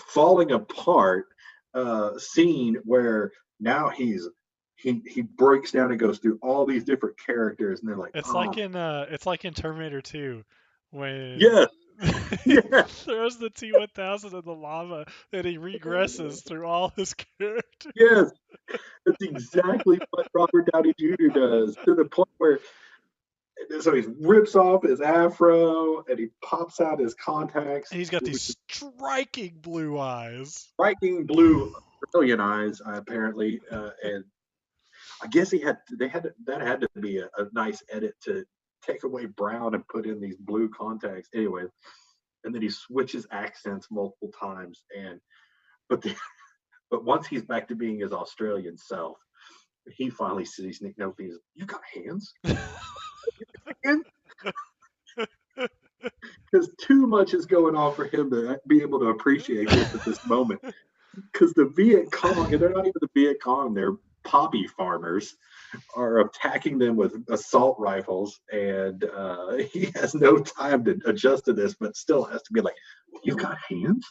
falling apart scene where now he breaks down and goes through all these different characters, and they're like, It's oh like in Terminator 2 when yes, he yes, throws the T-1000 in the lava and he regresses through all his characters. yes. That's exactly what Robert Downey Jr. does, to the point where so he rips off his afro and he pops out his contacts, And he's got these striking blue eyes. striking blue Australian eyes, apparently, and I guess that had to be a nice edit to take away brown and put in these blue contacts. Anyway, and then he switches accents multiple times, but the, but once he's back to being his Australian self, he finally sees Nick Nolte. You got hands? Because too much is going on for him to be able to appreciate this at this moment. Because the Viet Cong, and they're not even the Viet Cong, they're poppy farmers, are attacking them with assault rifles, and he has no time to adjust to this, but still has to be like, "You got hands?"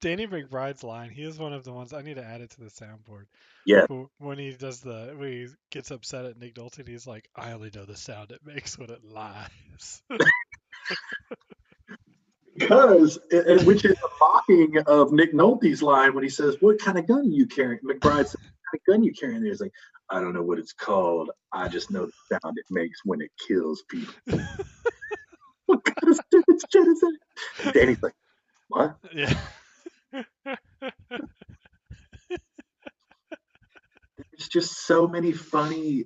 Danny McBride's line, he is one of the ones I need to add it to the soundboard. Yeah, When he gets upset at Nick Nolte, he's like, "I only know the sound it makes when it lies." because, which is a mocking of Nick Nolte's line when he says, "What kind of gun are you carrying?" McBride says, "What kind of gun you carrying?" He's like, "I don't know what it's called. I just know the sound it makes when it kills people." What kind of stupid shit is that? And Danny's like, "What?" Yeah. There's just so many funny.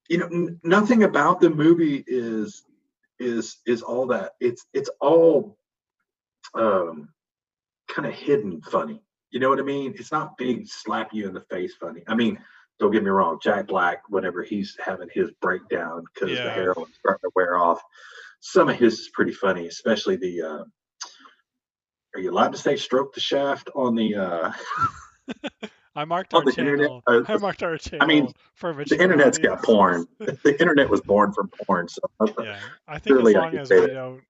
Nothing about the movie is all that. It's all kind of hidden funny. You know what I mean? It's not big slap you in the face funny. I mean, don't get me wrong. Jack Black, whenever he's having his breakdown because the Yeah. heroin's starting to wear off, some of his is pretty funny, especially the. Are you allowed to say "stroke the shaft" on the I marked on our the internet? channel. I marked our I mean, channel for a the mature internet's got audience. porn. The internet was born from porn, so Yeah, I think as surely I long could as say we that. don't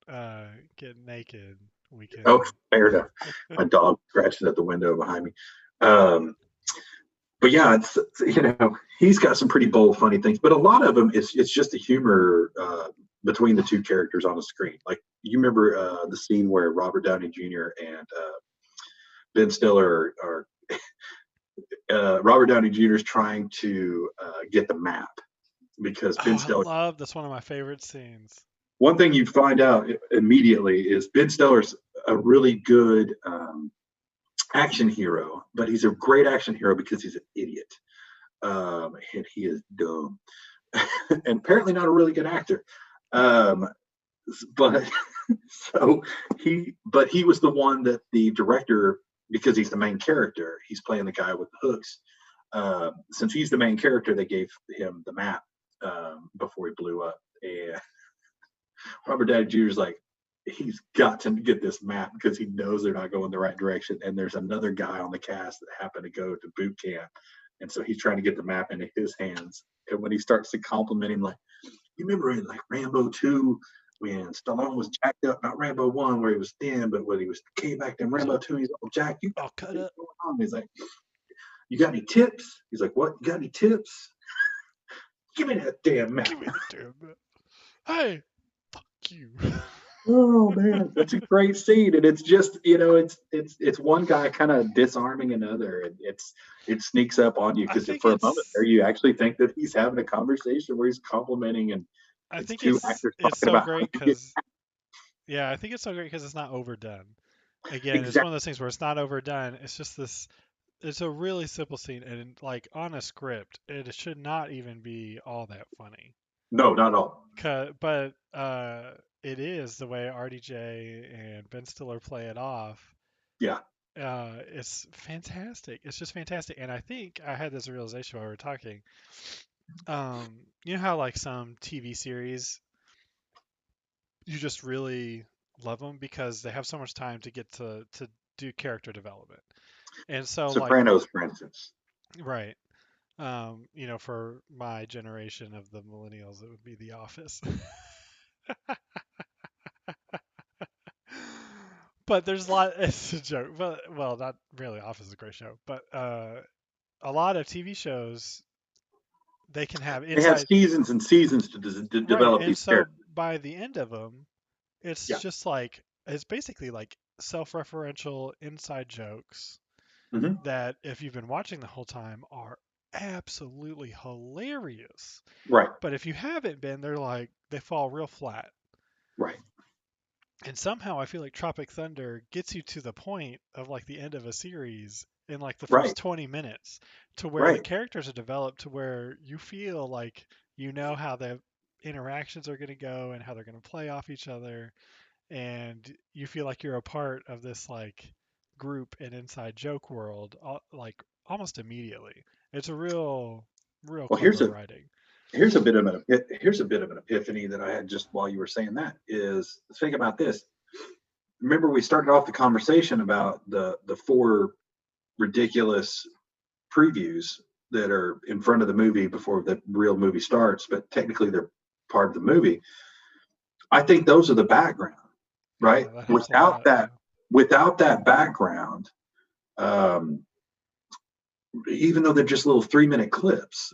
get naked, we can. Oh, fair enough. My dog scratching at the window behind me. Um, but yeah, he's got some pretty bold, funny things. But a lot of them, it's just the humor between the two characters on the screen. Like you remember the scene where Robert Downey Jr. and Ben Stiller are Robert Downey Jr. is trying to get the map because Ben Oh, I Stiller. love that's one of my favorite scenes. One thing you find out immediately is Ben Stiller's a really good action hero, but he's a great action hero because he's an idiot, and he is dumb, and apparently not a really good actor. But he was the one that the director, because he's the main character, he's playing the guy with the hooks. Since he's the main character, they gave him the map before he blew up, and Robert Downey Jr. is like, he's got to get this map because he knows they're not going the right direction. And there's another guy on the cast that happened to go to boot camp. And so he's trying to get the map into his hands. And when he starts to compliment him, like, you remember in like Rambo 2 when Stallone was jacked up, not Rambo 1 where he was thin, but when he came back to Rambo 2, he's all jacked. You All cut up. going on? He's like, you got any tips? He's like, what? You got any tips? Give me that damn map. Give me the damn map. Hey, fuck you. Oh man, that's a great scene, and it's just it's one guy kind of disarming another, and it sneaks up on you I because think for a moment it's there you actually think that he's having a conversation where he's complimenting, and I it's think two it's actors it's talking so about how great you get because I think it's so great because it's not overdone. Again, it's one exactly. of those things where it's not overdone. It's just this. It's a really simple scene, and like on a script, it should not even be all that funny. No, not at all. But it is the way RDJ and Ben Stiller play it off. Yeah, It's fantastic. It's just fantastic. And I think I had this realization while we were talking. You know how like some TV series, you just really love them because they have so much time to get to do character development. And so like Sopranos, for instance. right. For my generation of the millennials, it would be The Office. But there's a lot. It's a joke, but well, not really. Office is a great show, but a lot of TV shows they can have They have inside seasons and seasons to right, develop and these so characters. by the end of them, it's Yeah. just like it's basically like self-referential inside jokes Hmm. that if you've been watching the whole time are absolutely hilarious. Right, But if you haven't been, they fall real flat. right, And somehow I feel like Tropic Thunder gets you to the point of like the end of a series in like the right, first 20 minutes to where the right. characters are developed to where you feel like you know how the interactions are going to go and how they're going to play off each other, and you feel like you're a part of this like group and inside joke world like almost immediately. It's a real Well, clever writing. here's a bit of an epiphany that I had just while you were saying that is think about this. Remember we started off the conversation about the four ridiculous previews that are in front of the movie before the real movie starts, but technically they're part of the movie. I think those are the background, right? Yeah, that helps a lot. Yeah. Without that background, um, even though they're just little 3-minute clips,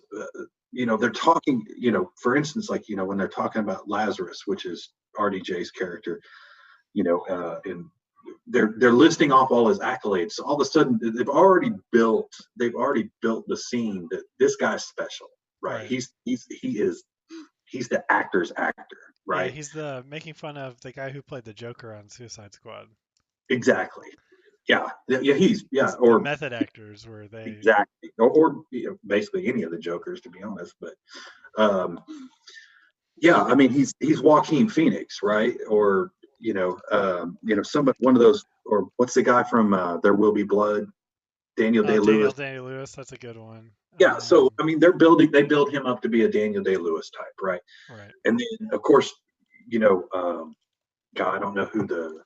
they're talking, for instance, like, when they're talking about Lazarus, which is RDJ's character, and they're listing off all his accolades. So all of a sudden, they've already built the scene that this guy's special, right? Right. He's the actor's actor, Yeah, right? he's the making fun of the guy who played the Joker on Suicide Squad. Exactly. Yeah. He's The or method actors were they. exactly, or basically any of the Jokers, to be honest. But yeah, I mean, he's Joaquin Phoenix, right? Or one of those, or what's the guy from There Will Be Blood? Daniel Day-Lewis. Daniel Day-Lewis, that's a good one. Yeah, so I mean, they build him up to be a Daniel Day-Lewis type, right? Right. And then, of course, God, I don't know who the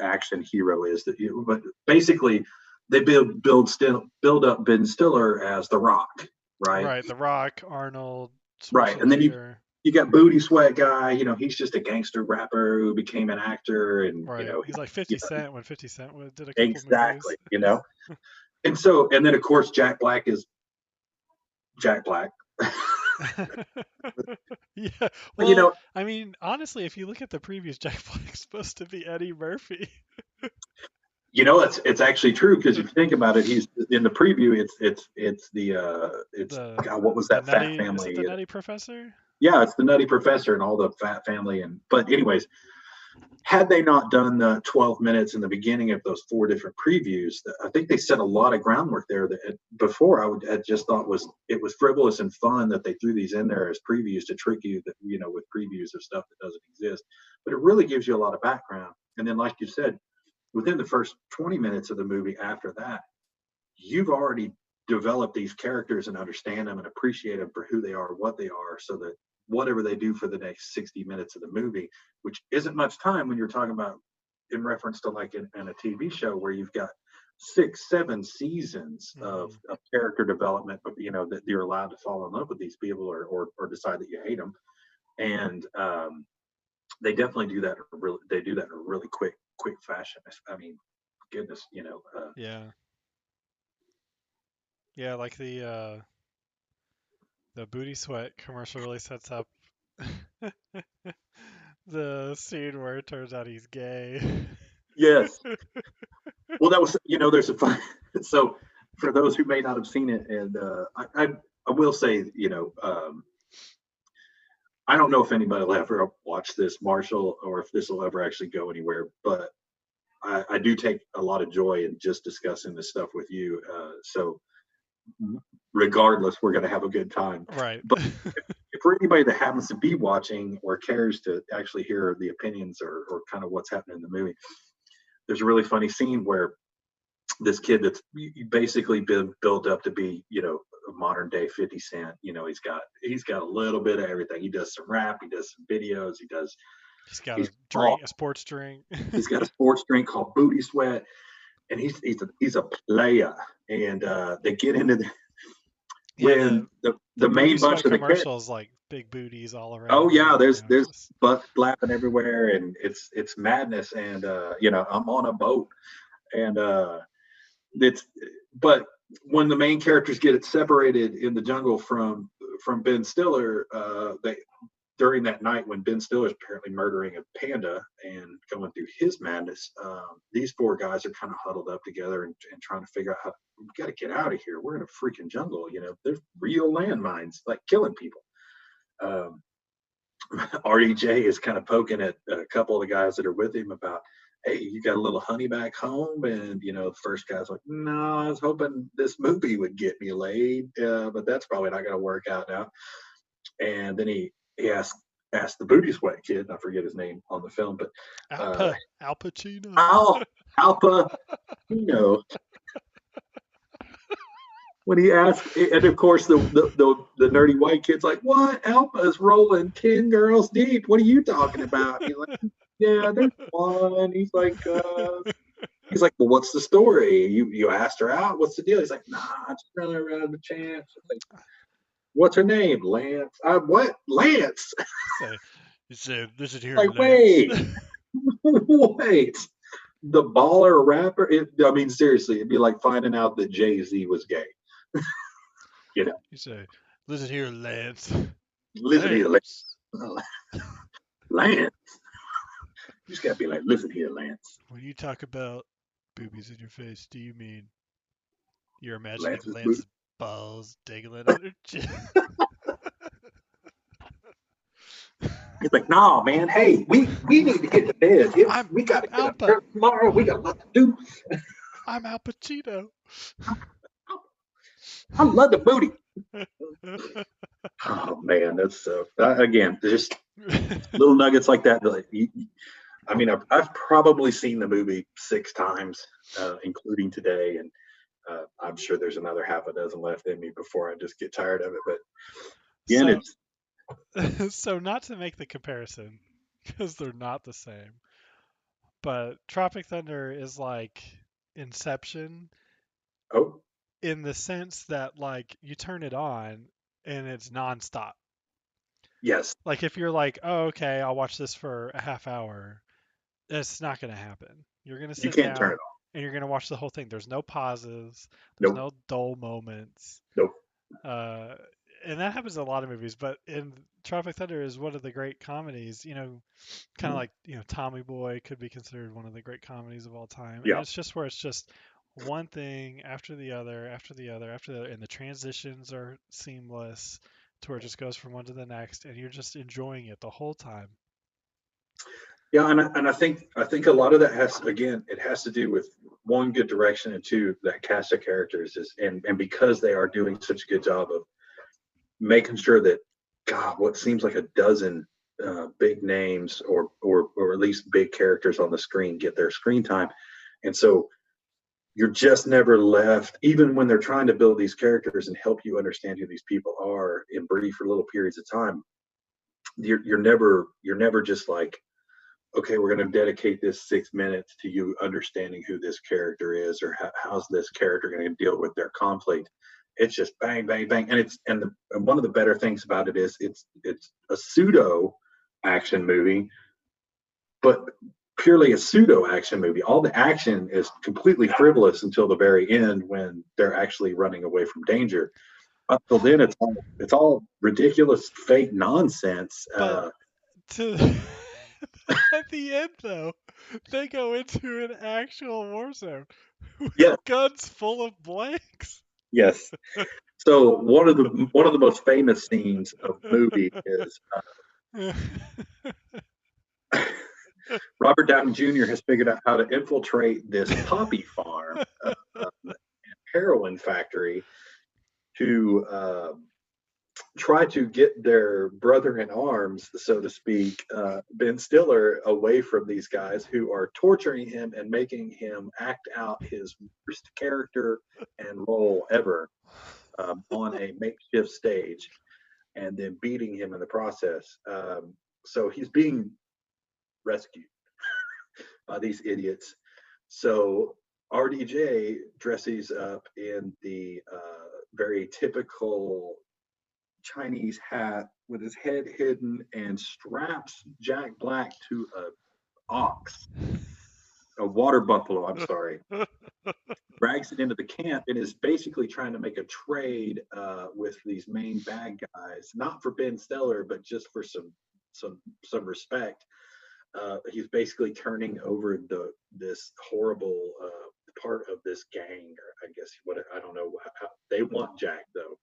action hero is but basically they build up Ben Stiller as the Rock, right? Right, The Rock, Arnold, Right, and then Schwarzenegger. you got Booty Sweat guy. He's just a gangster rapper who became an actor, and Right. He's like 50 Cent when 50 Cent did a couple exactly, movies. and then of course Jack Black is Jack Black. Yeah. But, Well, I mean, honestly, if you look at the previews, Jack Black's supposed to be Eddie Murphy. It's actually true, because if you think about it, he's in the preview. God, what was that fat family? Is it the Nutty Professor? Yeah, it's the Nutty Professor and all the fat family. But anyways, had they not done the 12 minutes in the beginning of those 4 different previews, I think they set a lot of groundwork there that before I just thought it was frivolous and fun that they threw these in there as previews to trick you that, with previews of stuff that doesn't exist. But it really gives you a lot of background. And then, like you said, within the first 20 minutes of the movie after that, you've already developed these characters and understand them and appreciate them for who they are, what they are, so that whatever they do for the next 60 minutes of the movie, which isn't much time when you're talking about in reference to like in a TV show where you've got 6, 7 seasons of character development, but that you're allowed to fall in love with these people or decide that you hate them. And they definitely do that. They do that in a really quick fashion. I mean, goodness, yeah, like the Booty Sweat commercial really sets up the scene where it turns out he's gay. Yes. Well, that was, there's a fun. So for those who may not have seen it, and I will say, I don't know if anybody will ever watch this, Marshall, or if this will ever actually go anywhere, but I do take a lot of joy in just discussing this stuff with you. So regardless, we're going to have a good time. Right. But for anybody that happens to be watching or cares to actually hear the opinions or kind of what's happening in the movie, there's a really funny scene where this kid that's basically been built up to be, a modern day 50 Cent. He's got a little bit of everything. He does some rap, he does some videos, he's got a sports drink. He's got a sports drink called Booty Sweat, and he's a player. And they get into the main bunch of the commercials, like big booties all around. Oh yeah, there's butt flapping everywhere, and it's madness. And I'm on a boat, and but when the main characters get separated in the jungle from Ben Stiller, during that night when Ben Stiller is apparently murdering a panda and going through his madness, these 4 guys are kind of huddled up together and trying to figure out how we got to get out of here. We're in a freaking jungle. There's real landmines like killing people. RDJ is kind of poking at a couple of the guys that are with him about, hey, you got a little honey back home? And, the first guy's like, no, I was hoping this movie would get me laid, but that's probably not going to work out now. And then he asked the Booty Sweat kid, I forget his name on the film, but Al Pacino. Al Pacino. When he asked, and of course the nerdy white kid's like, what? Alpha's rolling 10 girls deep. What are you talking about? He's like, yeah, there's one. He's like, well, what's the story? You asked her out. What's the deal? He's like, nah, just another round of chance. Like, what's her name? Lance. What? Lance? You said, listen here, like, Lance. wait. The baller rapper? I mean, seriously, it'd be like finding out that Jay-Z was gay. You say, listen here, Lance. Listen here, Lance. Lance. You just gotta be like, listen here, Lance. When you talk about boobies in your face, do you mean you're imagining Lance's Lance's balls dangling out her chin? He's like, nah, man. Hey, we need to get to bed. We got to get up Alpha. tomorrow. We got a lot to do. I'm Al Pacino. I love the booty. Oh man, that's again just little nuggets like that. Like, I mean, I've probably seen the movie 6 times, including today, and I'm sure there's another half a dozen left in me before I just get tired of it. But again, So not to make the comparison, because they're not the same, but Tropic Thunder is like Inception in the sense that like you turn it on and it's nonstop. Yes. Like if you're like, oh, okay, I'll watch this for a half hour, it's not going to happen. You're going to sit turn it down on. and you're going to watch the whole thing. There's no pauses. There's Nope. no dull moments. Nope. And that happens in a lot of movies, but in Tropic Thunder is one of the great comedies, you know, kind of like, you know, Tommy Boy could be considered one of the great comedies of all time. Yeah. And it's just where it's just one thing after the other, after the other, after the other, and the transitions are seamless to where it just goes from one to the next, and you're just enjoying it the whole time. Yeah, and I think a lot of that has to do with one, good direction, and two, that cast of characters and because they are doing such a good job of making sure that what seems like a dozen big names or at least big characters on the screen get their screen time, and so you're just never left, even when they're trying to build these characters and help you understand who these people are in brief for little periods of time. You're never just like, okay, we're going to dedicate this 6 minutes to you understanding who this character is or how's this character going to deal with their conflict. It's just bang, bang, bang, and one of the better things about it is it's a pseudo action movie, but purely a pseudo action movie. All the action is completely frivolous until the very end when they're actually running away from danger. Up till then, it's all ridiculous, fake nonsense. But at the end, though, they go into an actual war zone with guns full of blanks. Yes. So one of the most famous scenes of the movie is Robert Downey Jr. has figured out how to infiltrate this poppy farm, heroin factory, to try to get their brother in arms, so to speak, Ben Stiller, away from these guys who are torturing him and making him act out his worst character and role ever on a makeshift stage, and then beating him in the process. So he's being rescued by these idiots. So RDJ dresses up in the very typical Chinese hat with his head hidden and straps Jack Black to a water buffalo, I'm sorry, drags it into the camp and is basically trying to make a trade with these main bad guys, not for Ben Stiller, but just for some respect. He's basically turning over this horrible part of this gang, or I guess I don't know how they want Jack though.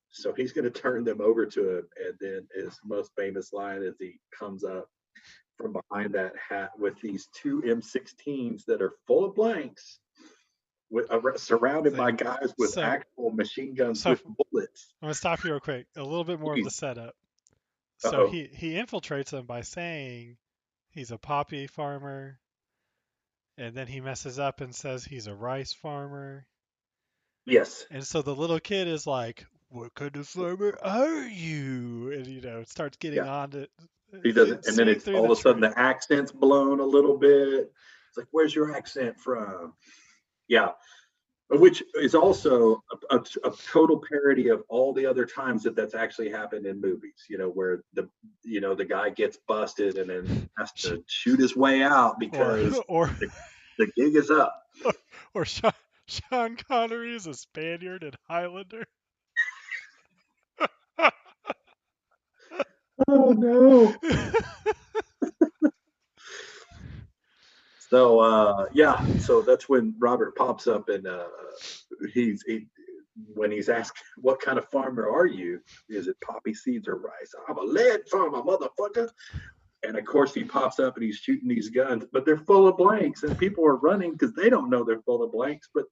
So he's going to turn them over to him, and then his most famous line is he comes up from behind that hat with these 2 M16s that are full of blanks, surrounded by guys with actual machine guns with bullets. I'm going to stop you real quick. A little bit more of the setup. So he infiltrates them by saying he's a poppy farmer, and then he messes up and says he's a rice farmer. Yes. And so the little kid is like, what kind of farmer are you? And, you know, starts getting on to. He doesn't, and then it's all of a sudden the accent's blown a little bit. It's like, where's your accent from? Yeah. Which is also a total parody of all the other times that's actually happened in movies, you know, where the guy gets busted and then has to shoot his way out because the gig is up. Or Sean Connery is a Spaniard and Highlander. Oh no. So that's when Robert pops up and when he's asked, what kind of farmer are you? Is it poppy seeds or rice? I'm a lead farmer, motherfucker. And of course he pops up and he's shooting these guns, but they're full of blanks and people are running because they don't know they're full of blanks. But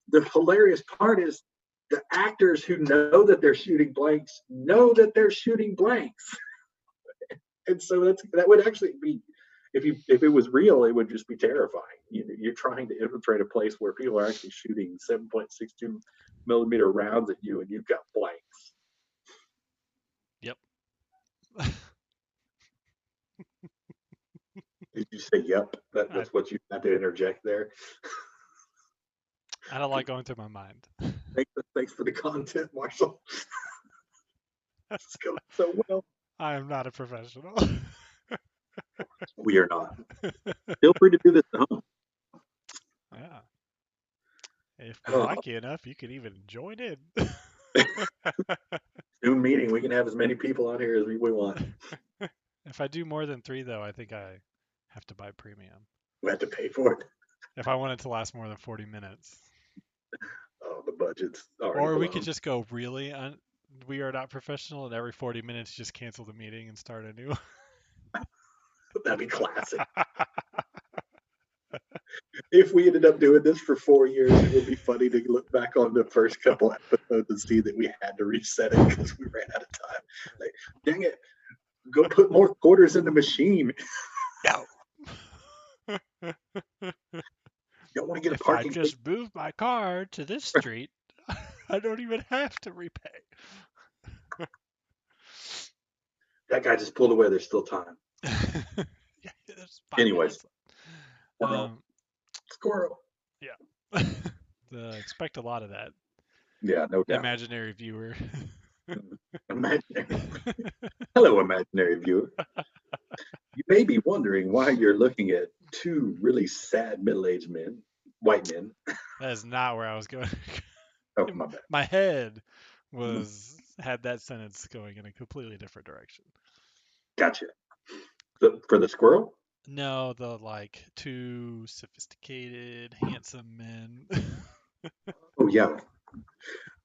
the hilarious part is the actors who know that they're shooting blanks know that they're shooting blanks. And so that would actually be, if it was real, it would just be terrifying. You're trying to infiltrate a place where people are actually shooting 7.62 millimeter rounds at you, and you've got blanks. Yep. Did you say yep? That's what you had to interject there. I don't like going through my mind. Thanks for the content, Marshall. It's going so well. I am not a professional. We are not. Feel free to do this at home. Yeah. If we like you enough, you could even join in. Zoom meeting. We can have as many people on here as we want. If I do more than 3, though, I think I have to buy premium. We have to pay for it. If I want it to last more than 40 minutes. Oh, the budget's already Or we blown. could just go we are not professional, and every 40 minutes just cancel the meeting and start a new one. That'd be classic. If we ended up doing this for 4 years, it would be funny to look back on the first couple episodes and see that we had to reset it because we ran out of time. Like, dang it, go put more quarters in the machine. No. Don't want to get a If I parking just move my car to this street, I don't even have to repay. That guy just pulled away. There's still time. Yeah, there's 5 Anyways. minutes. Squirrel. Yeah. Expect a lot of that. Yeah, no doubt. Imaginary viewer. Imaginary. Hello, imaginary viewer. You may be wondering why you're looking at 2 really sad middle-aged men, white men. That is not where I was going. Oh, my bad. My head had that sentence going in a completely different direction. Gotcha. For the squirrel? No, the 2 sophisticated, handsome men. Oh, yeah.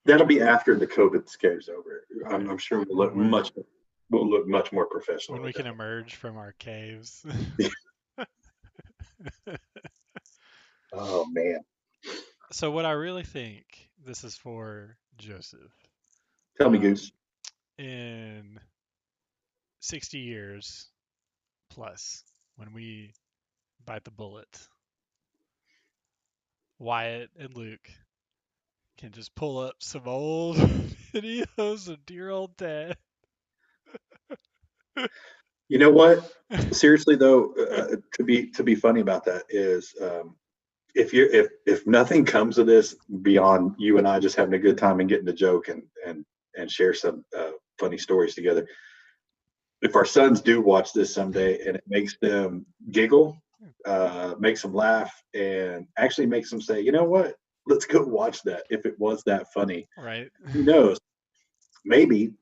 That'll be after the COVID scare's over. I'm sure we'll look much more professional. When we can emerge from our caves. Oh, man. So what I really think, this is for Joseph. Tell me, Goose. In 60 years plus, when we bite the bullet, Wyatt and Luke can just pull up some old videos of dear old dad. You know what? Seriously though, to be funny about that is, if nothing comes of this beyond you and I just having a good time and getting a joke and share some funny stories together, if our sons do watch this someday and it makes them giggle, makes them laugh, and actually makes them say, you know what? Let's go watch that. If it was that funny, Right? Who knows? Maybe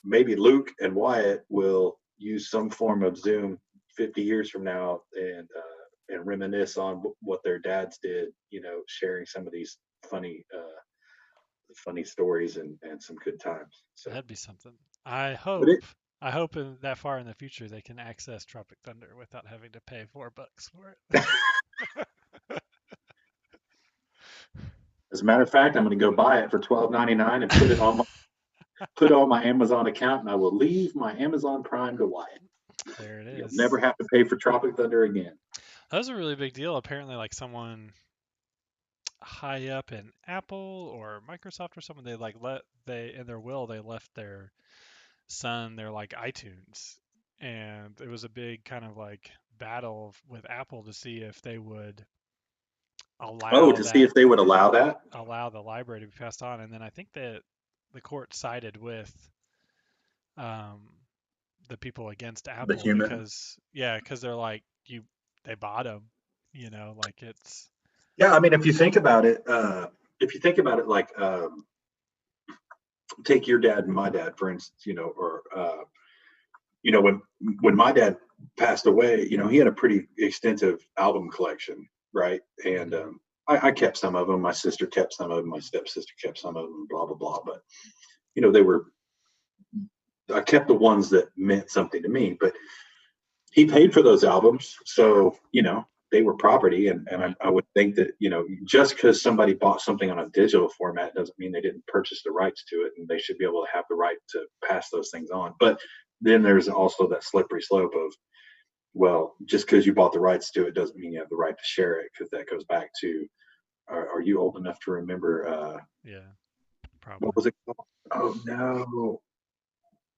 Luke and Wyatt will use some form of Zoom 50 years from now and reminisce on what their dads did. Sharing some of these funny stories and some good times. So That'd be something. I hope in that far in the future they can access Tropic Thunder without having to pay $4 for it. As a matter of fact, I'm going to go buy it for $12.99 and put it on my Amazon account, and I will leave my Amazon Prime to Wyatt. There it is. You'll never have to pay for Tropic Thunder again. That was a really big deal. Apparently, someone high up in Apple or Microsoft or someone, they in their will they left their son their iTunes, and it was a big kind of battle with Apple to see if they would allow see if they would allow the library to be passed on. And then I think that the court sided with the people against Apple because they're they bought them, it's. Yeah, I mean, if you think about it, take your dad and my dad, for instance, or when my dad passed away, he had a pretty extensive album collection, right? And I kept some of them. My sister kept some of them. My stepsister kept some of them. Blah blah blah. But they were. I kept the ones that meant something to me. But he paid for those albums, so they were property. And I would think that just because somebody bought something on a digital format doesn't mean they didn't purchase the rights to it, and they should be able to have the right to pass those things on. But then there's also that slippery slope of, well, just because you bought the rights to it doesn't mean you have the right to share it, because that goes back to, are you old enough to remember? Yeah, probably. What was it called? Oh no,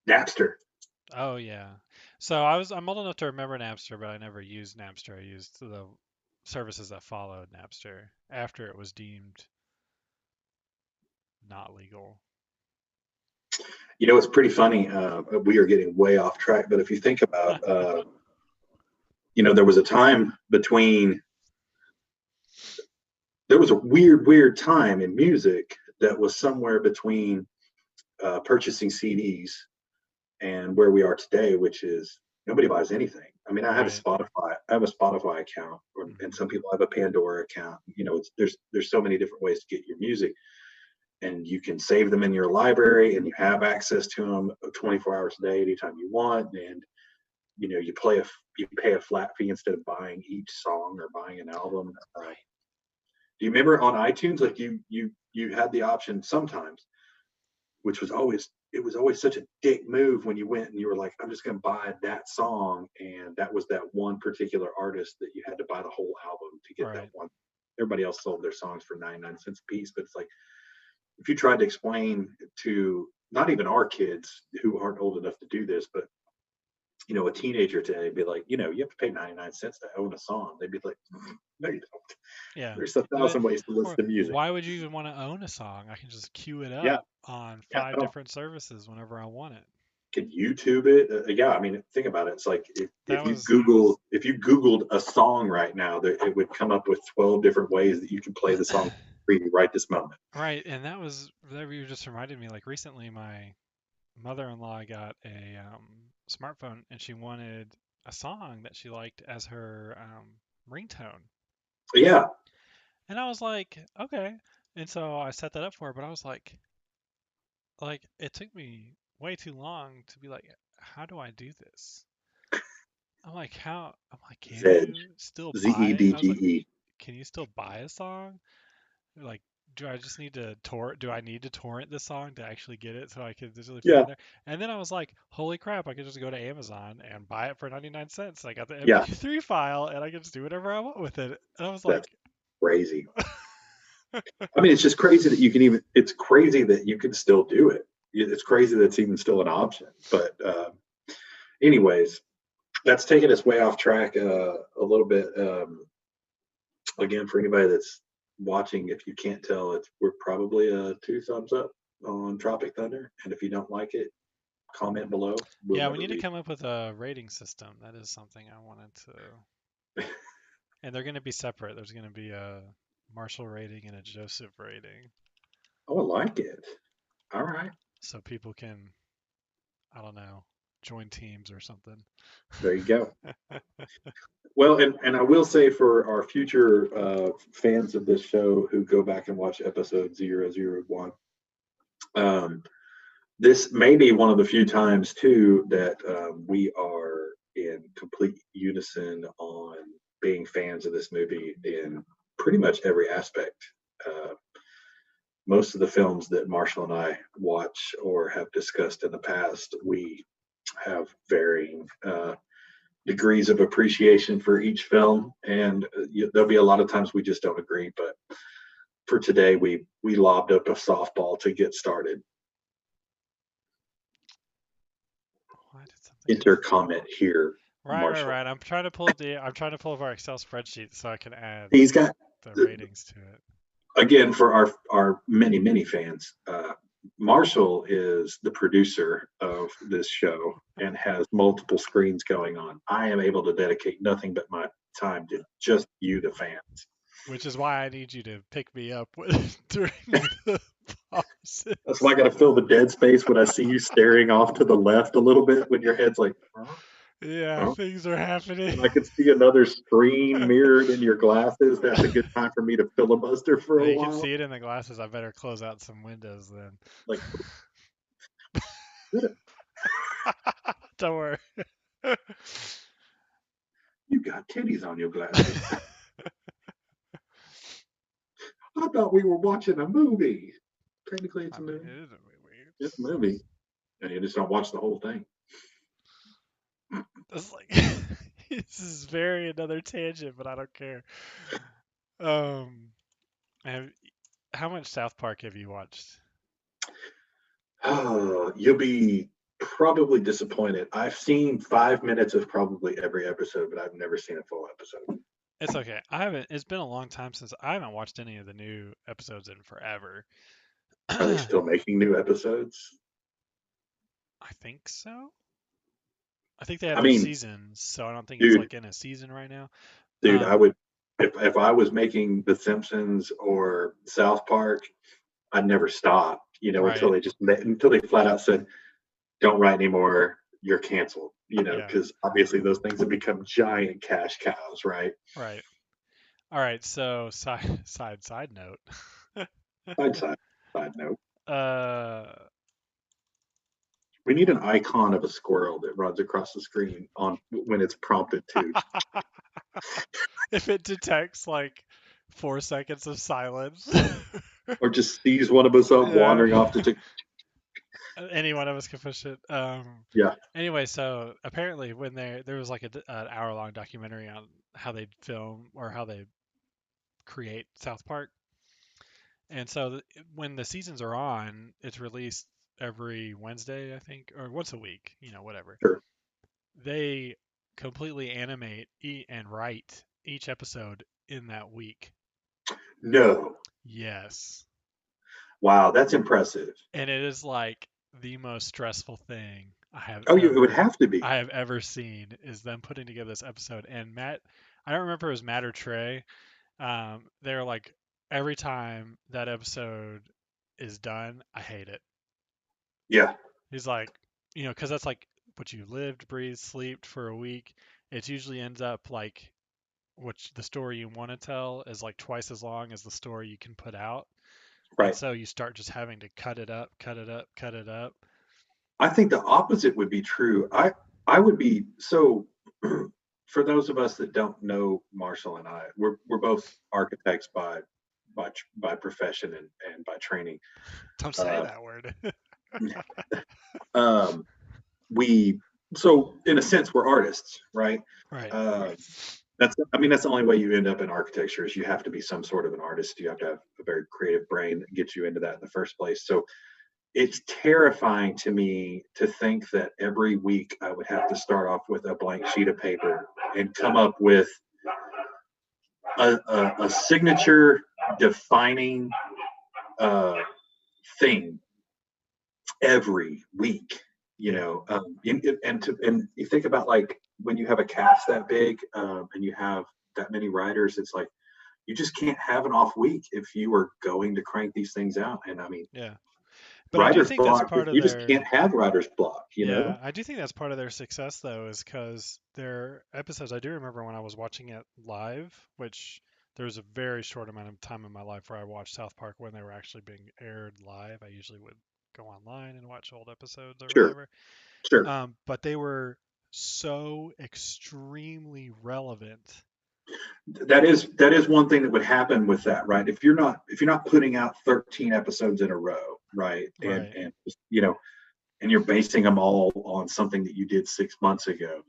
Napster. Oh yeah. So I'm old enough to remember Napster, but I never used Napster. I used the services that followed Napster after it was deemed not legal. It's pretty funny. We are getting way off track, but if you think about, there was a time there was a weird time in music that was somewhere between purchasing CDs and where we are today, which is nobody buys anything. I mean, I have a Spotify account, and some people have a Pandora account. There's so many different ways to get your music, and you can save them in your library, and you have access to them 24 hours a day, anytime you want. And you pay a flat fee instead of buying each song or buying an album. Do you remember on iTunes, like you had the option sometimes, which was always such a dick move when you went and you were like, I'm just going to buy that song, and that was that one particular artist that you had to buy the whole album to get that one. Everybody else sold their songs for 99 cents a piece, but it's like, if you tried to explain to not even our kids who aren't old enough to do this, but a teenager today, be like, you have to pay 99 cents to own a song. They'd be like, no, you don't. Yeah. There's 1,000 ways to listen to music. Why would you even want to own a song? I can just queue it up on 5 different services whenever I want it. Can YouTube it? I mean, think about it. It's like if you Googled a song right now, it would come up with 12 different ways that you can play the song free right this moment. Right, and that you just reminded me. Like recently, my mother-in-law got a smartphone, and she wanted a song that she liked as her ringtone. Yeah. And I was like, okay. And so I set that up for her, but I was like it took me way too long to be like, how do I do this? I'm like, can you still buy? Zedge. I was like, can you still buy a song? Like, do I just need to torrent this song to actually get it so I can digitally put it in there? And then I was like, holy crap, I could just go to Amazon and buy it for 99 cents. I got the MP3 file, and I can just do whatever I want with it. And I was like, that's crazy. I mean, it's just crazy that it's crazy that you can still do it. It's crazy that it's even still an option. But anyways, that's taking us way off track a little bit. Again, for anybody that's watching, if you can't tell, we're probably 2 thumbs up on Tropic Thunder. And if you don't like it, comment below. We need to come up with a rating system. That is something I wanted to. And they're going to be separate. There's going to be a Marshall rating and a Joseph rating. Oh, I like it. All right. So people can, I don't know, join teams or something. There you go. Well, and I will say, for our future fans of this show who go back and watch episode 001, this may be one of the few times too that we are in complete unison on being fans of this movie in pretty much every aspect. Most of the films that Marshall and I watch or have discussed in the past, we have varying degrees of appreciation for each film, and there'll be a lot of times we just don't agree. But for today, we lobbed up a softball to get started. Enter comment here. Right. I'm trying to pull up our Excel spreadsheet so I can add He's got the ratings to it. Again, for our many fans, Marshall is the producer of this show and has multiple screens going on. I am able to dedicate nothing but my time to just you, the fans. Which is why I need you to pick me up during the pauses. That's why I got to fill the dead space when I see you staring off to the left a little bit when your head's like, huh? Yeah, Oh, things are happening. I could see another screen mirrored in your glasses. That's a good time for me to filibuster for Well, a you can while. see it in the glasses. I better close out some windows then. Like, Don't worry. you got titties on your glasses. I thought we were watching a movie. Technically, it's I a mean, movie. it is a movie. It's a movie, and you just don't watch the whole thing. It's like this is very another tangent, but I don't care. Um, have, how much South Park have you watched? Oh, you'll be probably disappointed. I've seen 5 minutes of probably every episode, but I've never seen a full episode. It's okay. I haven't. It's been a long time since I haven't watched any of the new episodes in forever. Are they I still making new episodes? think so. I think they have I their mean, seasons, so I don't think it's dude, like in a season right now. I Um, would if I was making The Simpsons or South Park, I'd never stop. Until right. until they flat out said, "Don't write anymore. You're canceled." Yeah. Because obviously those things have become giant cash cows, right? Right. All right. So side note. Side note. uh, We need an icon of a squirrel that runs across the screen on when it's prompted to, if it detects like 4 seconds of silence. or just sees one of us up Yeah. wandering off to take. Any one of us can push it. Yeah, Anyway, so apparently when there was like an hour-long documentary on how they film or how they create South Park, and so when the seasons are on, it's released every Wednesday, I think, or once a week, whatever. sure. They completely animate and write each episode in that week. No. Yes. Wow, that's impressive. And it is like the most stressful thing Oh, it would have to be. I have ever seen is them putting together this episode. And Matt, I don't remember if it was Matt or Trey. They're like every time that episode is done, I hate it. Yeah, He's like, because that's like what you lived, breathed, slept for a week. It usually ends up like which the story you want to tell is like twice as long as the story you can put out. And right. so you start just having to cut it up, cut it up, cut it up. I think the opposite would be true. I would be so. For those of us that don't know Marshall and I, we're both architects by profession and by training. Don't say Uh, that word. um, we so in a sense we're artists, right? Right. Uh, that's the only way you end up in architecture is you have to be some sort of an artist. You have to have a very creative brain that gets you into that in the first place. So it's terrifying to me to think that every week I would have to start off with a blank sheet of paper and come up with a signature defining uh, thing every week. Yeah. And you think about like when you have a cast that big and you have that many writers, it's like you just can't have an off week if you are going to crank these things out. And I mean, Yeah. But I do writer's think that's block, part of you just their can't have writer's block, yeah, I do think that's part of their success though, is because their episodes. I do remember when I was watching it live, which there was a very short amount of time in my life where I watched South Park when they were actually being aired live. I usually would go online and watch old episodes or Sure, whatever. sure. But they were so extremely relevant. That is one thing that would happen with that, right? If you're not putting out 13 episodes in a row, right? And Right. and and you're basing them all on something that you did 6 months ago.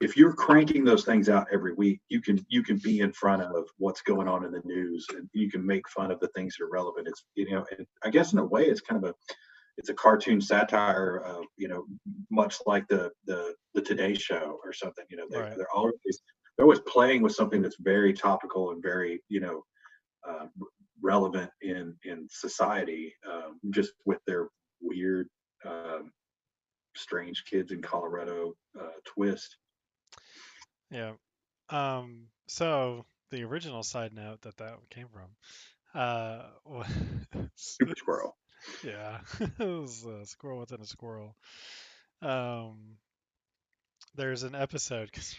If you're cranking those things out every week, you can be in front of what's going on in the news, and you can make fun of the things that are relevant. And I guess in a way, it's a cartoon satire of much like the Today Show or something. Right. They're always playing with something that's very topical and very uh, relevant in society, just with their weird um, strange kids in Colorado twist. Yeah. So the original side note that came from, was, Super Squirrel. yeah, it was a squirrel within a squirrel. Um, there's an episode because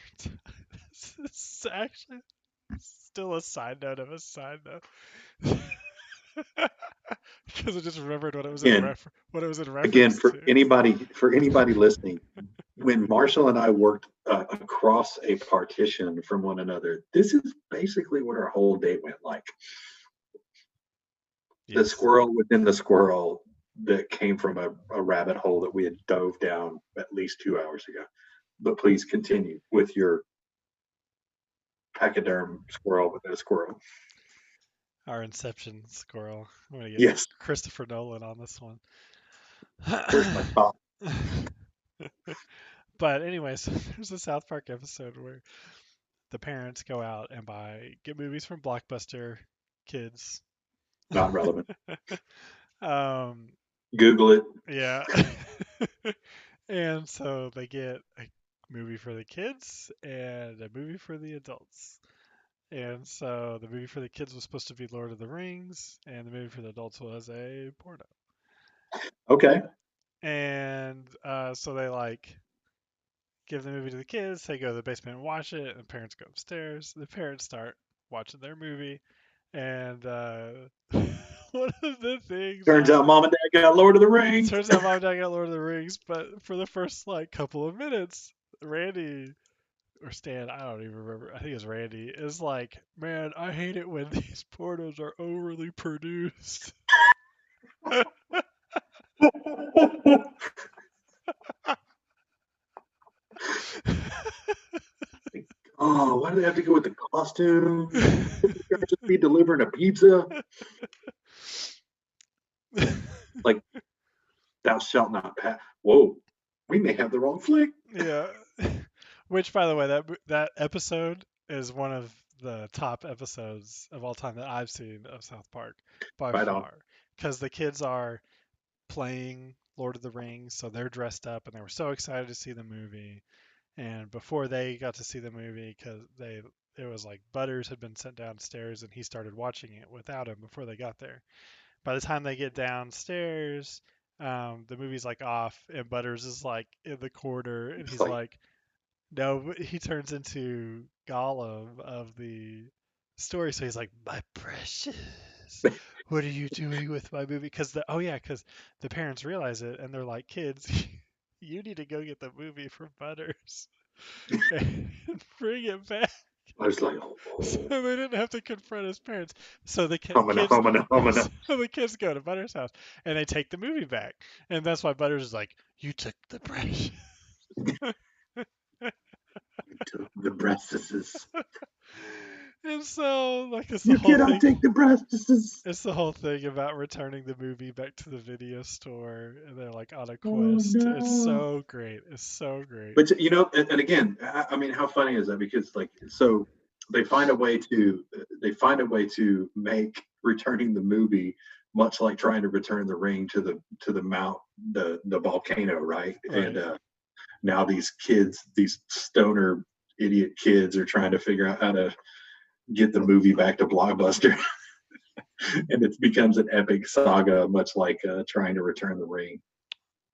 it's actually still a side note of a side note. Because I just remembered what it was in Again, what it was in again, reference to. for anybody listening, when Marshall and I worked across a partition from one another, this is basically what our whole day went like. The Yes. squirrel within the squirrel that came from a rabbit hole that we had dove down at least 2 hours ago. But please continue with your pachyderm squirrel within a squirrel. Our Inception squirrel. I'm gonna get Yes. Christopher Nolan on this one. Where's my top? But anyway, so there's a South Park episode where the parents go out and get movies from Blockbuster Kids. Not relevant. um, Google it. yeah. And so they get a movie for the kids and a movie for the adults. And so the movie for the kids was supposed to be Lord of the Rings, and the movie for the adults was a porno. Okay. And so they like give the movie to the kids. They go to the basement and watch it, and the parents go upstairs. The parents start watching their movie, and one of the things Turns out mom and dad got Lord of the Rings. turns out mom and dad got Lord of the Rings, but for the first like couple of minutes, Randy or Stan, I don't even remember. I think it's Randy. Is like, man, I hate it when these pornos are overly produced. Oh, why do they have to go with the costume? Can't just be delivering a pizza. Like, thou shalt not pass. Whoa, we may have the wrong flick. Yeah. Which, by the way, that episode is one of the top episodes of all time that I've seen of South Park by Right on. far. Because the kids are playing Lord of the Rings, so they're dressed up and they were so excited to see the movie. And before they got to see the movie, because it was like Butters had been sent downstairs and he started watching it without him before they got there. By the time they get downstairs, the movie's like off and Butters is like in the corner and It's he's like, like, no, but he turns into Gollum of the story. So he's like, my precious, what are you doing with my movie? Because because the parents realize it and they're like, kids, you need to go get the movie from Butters and bring it back. I was like, So oh, they didn't have to confront his parents. So the humana, kids, humana, humana. so the kids go to Butters' house and they take the movie back, and that's why Butters is like, "You took the precious." The breasts. And so, like, it's the You whole cannot thing. take the breasts. It's the whole thing about returning the movie back to the video store, and they're like on a Oh quest. It's no. so great. It's so great. But you know, and again, I mean, how funny is that? Because like, so they find a way to make returning the movie much like trying to return the ring to the mount the volcano, right? Right. And now these kids, these stoner idiot kids, are trying to figure out how to get the movie back to Blockbuster, and it becomes an epic saga, much like trying to return the ring.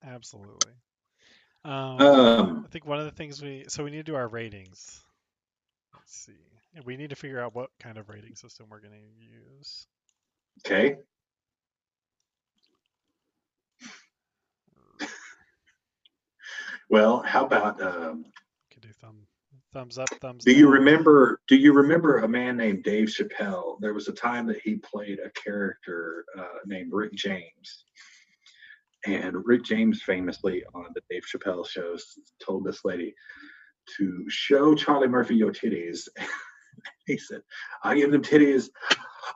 Absolutely. I Um, think one of the things we need to do our ratings. Let's see. And we need to figure out what kind of rating system we're going to use. okay. Well, how about Could do thumbs up, thumbs do down. you remember a man named Dave Chappelle? There was a time that he played a character named Rick James. And Rick James famously on the Dave Chappelle shows told this lady to show Charlie Murphy your titties. He said, I give them titties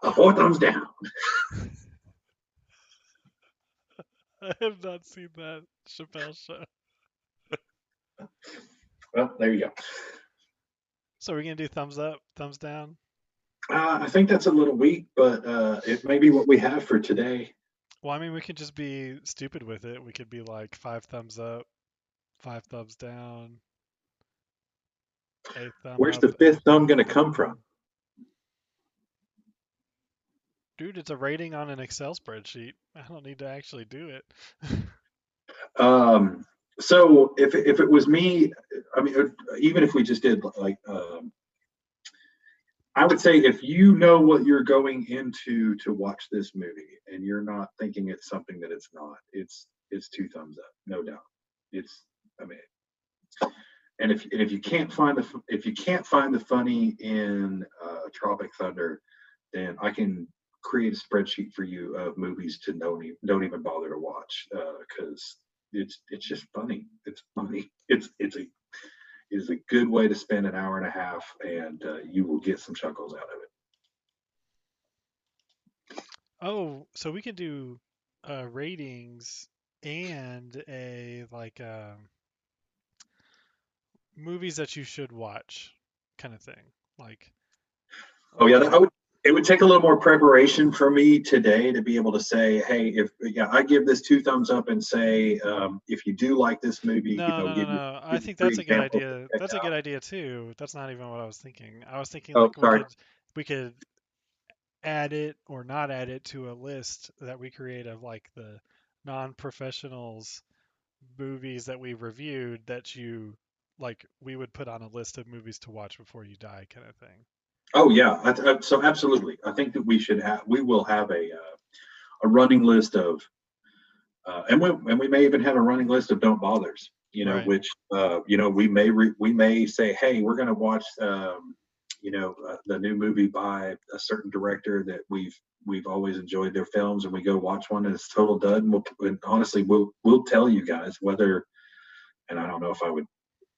a 4 thumbs down. I have not seen that Chappelle show. Well, there you go. So we're going to do thumbs up, thumbs down? I think that's a little weak, but it may be what we have for today. Well, I mean, we could just be stupid with it. We could be like 5 thumbs up, 5 thumbs down, 8 thumb Where's up. the 5th thumb going to come from? Dude, it's a rating on an Excel spreadsheet. I don't need to actually do it. So if it was me, I mean, even if we just did like, I would say if you know what you're going into to watch this movie and you're not thinking it's something that it's not, it's two thumbs up, no doubt. It's, I mean, and if you can't find the funny in Tropic Thunder, then I can create a spreadsheet for you of movies to don't even bother to watch, because it's just funny. It's funny. It's a good way to spend an hour and a half, and you will get some chuckles out of it. Oh, so we can do ratings and a like movies that you should watch kind of thing. Like Oh yeah, like it would take a little more preparation for me today to be able to say, hey, if yeah, I give this two thumbs up and say, if you do like this movie, no, no, give you no. I give you think three that's a good examples to idea. check That's a good out. idea too. That's not even what I was thinking. I was thinking Oh, like we sorry. could we could add it or not add it to a list that we create of like the non-professionals movies that we reviewed that you like we would put on a list of movies to watch before you die kind of thing. Oh yeah, so absolutely. I think that we will have a running list of, and we may even have a running list of don't bothers. Right. Which we may say, hey, we're going to watch, the new movie by a certain director that we've always enjoyed their films, and we go watch one and it's total dud. And honestly, we'll tell you guys whether, and I don't know if I would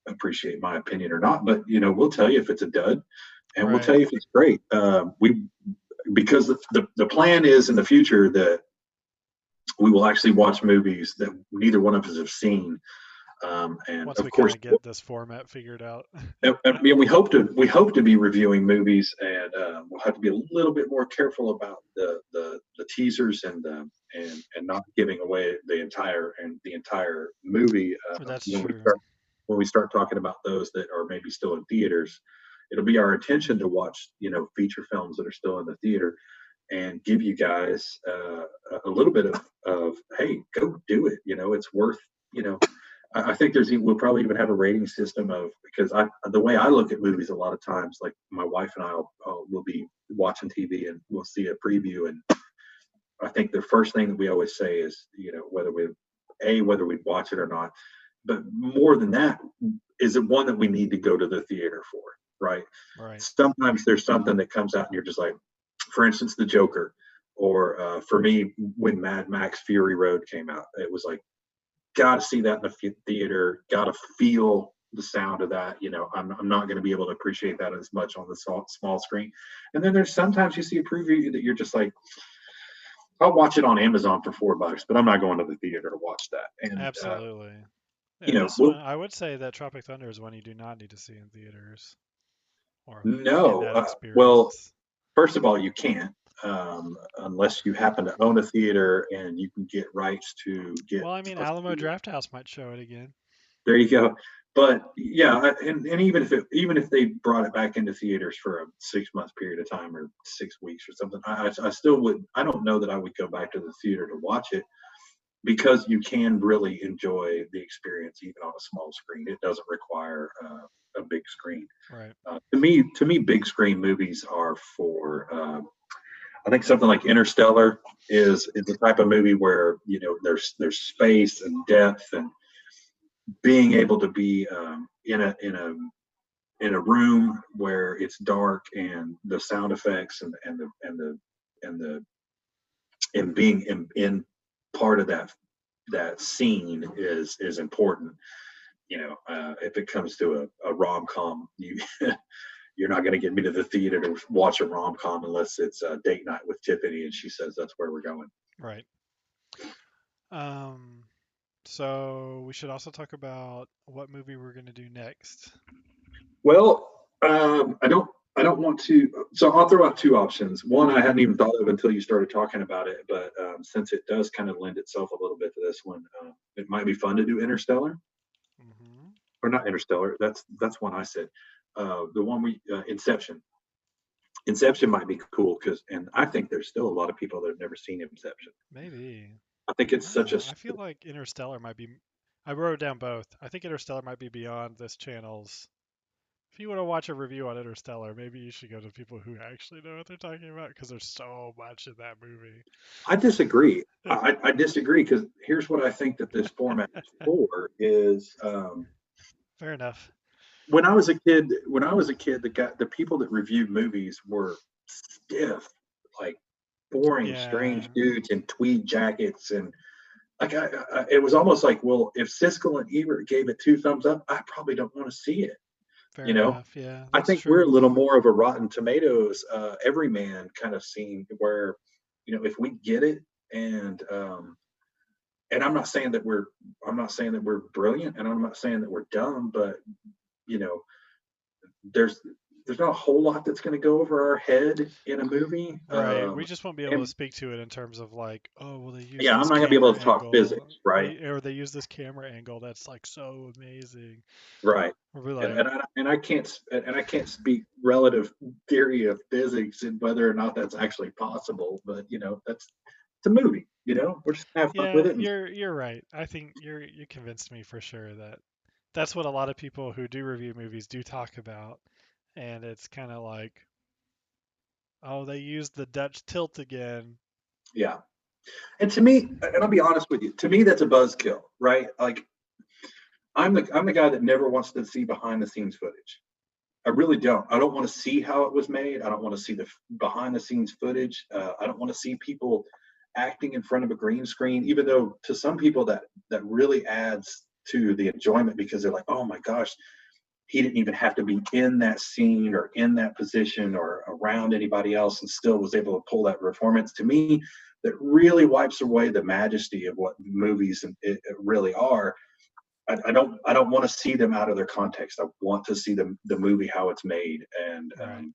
appreciate my opinion or not, but we'll tell you if it's a dud, and we'll tell Right. you if it's great. We Because the plan is in the future that we will actually watch movies that neither one of us have seen, and Once of we kind course, of get this format figured out. we hope to be reviewing movies, and we'll have to be a little bit more careful about the teasers and not giving away the entire movie, That's when we true. start talking about those that are maybe still in theaters. It'll be our intention to watch feature films that are still in the theater, and give you guys a little bit of, hey, go do it. It's worth. I think we'll probably even have a rating system of, because the way I look at movies a lot of times, like my wife and I will be watching TV and we'll see a preview, and I think the first thing that we always say is, whether we'd watch it or not, but more than that, is it one that we need to go to the theater for, right? Right. Sometimes there's something that comes out and you're just like, for instance, The Joker, or for me, when Mad Max Fury Road came out, it was like, got to see that in the theater, got to feel the sound of that. I'm not going to be able to appreciate that as much on the small screen. And then there's sometimes you see a preview that you're just like, I'll watch it on Amazon for $4, but I'm not going to the theater to watch that. And Absolutely. you And know, this we'll one, I would say that Tropic Thunder is one you do not need to see in theaters or in no. that Well, experience. first of all, you can't, unless you happen to own a theater and you can get rights to get Well, I mean, a Alamo Drafthouse might show it again. There you go. But yeah, and even if they brought it back into theaters for a 6 month period of time or 6 weeks or something, I still would. I don't know that I would go back to the theater to watch it, because you can really enjoy the experience even on a small screen. It doesn't require a big screen. Right. To me, big screen movies are for. I think something like Interstellar is the type of movie where there's space and depth, and being able to be in a room where it's dark, and the sound effects and being in part of that scene is important. If it comes to a rom-com, you're not going to get me to the theater to watch a rom-com unless it's a date night with Tiffany and she says that's where we're going. Right. Um, so we should also talk about what movie we're going to do next. Well, I don't want to. So I'll throw out two options. One I hadn't even thought of until you started talking about it, but since it does kind of lend itself a little bit to this one, it might be fun to do Interstellar, Hmm. or not Interstellar. That's one I said. The one Inception. Inception might be cool, and I think there's still a lot of people that have never seen Inception. Maybe. I think I it's don't such a know. I feel like Interstellar might be. I wrote down both. I think Interstellar might be beyond this channel's. If you want to watch a review on Interstellar, maybe you should go to people who actually know what they're talking about because there's so much in that movie. I disagree. I disagree because here's what I think that this format is for is Fair enough. when I was a kid, the people that reviewed movies were stiff, like boring, strange Yeah, dudes in tweed jackets, and like it was almost like, well, if Siskel and Ebert gave it 2 thumbs up, I probably don't want to see it. fair You know, enough. Yeah, I that's think we're a true. little more of a Rotten Tomatoes, everyman kind of scene where, if we get it, and I'm not saying that we're brilliant, and I'm not saying that we're dumb, but you know, there's there's not a whole lot that's going to go over our head in a movie. Right. We just won't be able to And speak to it in terms of like, oh, well, they use yeah, I'm this not going to be able camera to talk angle. physics, right? Or they use this camera angle that's like so amazing. Right. We'll be And like, I can't speak relative theory of physics and whether or not that's actually possible. But that's it's a movie. We're just gonna have fun yeah, with it. And you're right. I think you convinced me for sure that that's what a lot of people who do review movies do talk about. And it's kind of like, oh, they used the Dutch tilt again. yeah, and to me, and I'll be honest with you, to me that's a buzzkill, right? Like I'm the guy that never wants to see behind the scenes footage. I really don't. I don't want to see how it was made. I don't want to see the behind the scenes footage. I don't want to see people acting in front of a green screen, even though to some people that really adds to the enjoyment because they're like, oh my gosh, he didn't even have to be in that scene or in that position or around anybody else and still was able to pull that performance. To me, that really wipes away the majesty of what movies it really are. I don't want to see them out of their context. I want to see the movie how it's made, and Right.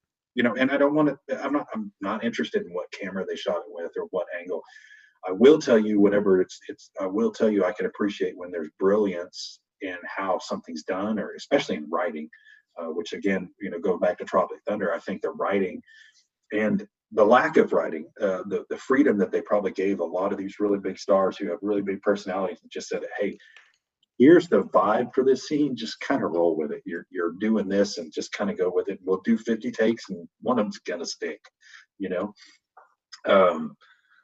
and I don't want to. I'm not interested in what camera they shot it with or what angle. I will tell you whenever it's. I will tell you I can appreciate when there's brilliance in how something's done, or especially in writing, which again, going back to Tropic Thunder, I think the writing and the lack of writing, the freedom that they probably gave a lot of these really big stars who have really big personalities, and just said, hey, here's the vibe for this scene. Just kind of roll with it. You're doing this, and just kind of go with it. We'll do 50 takes, and one of them's gonna stick. You know. Um,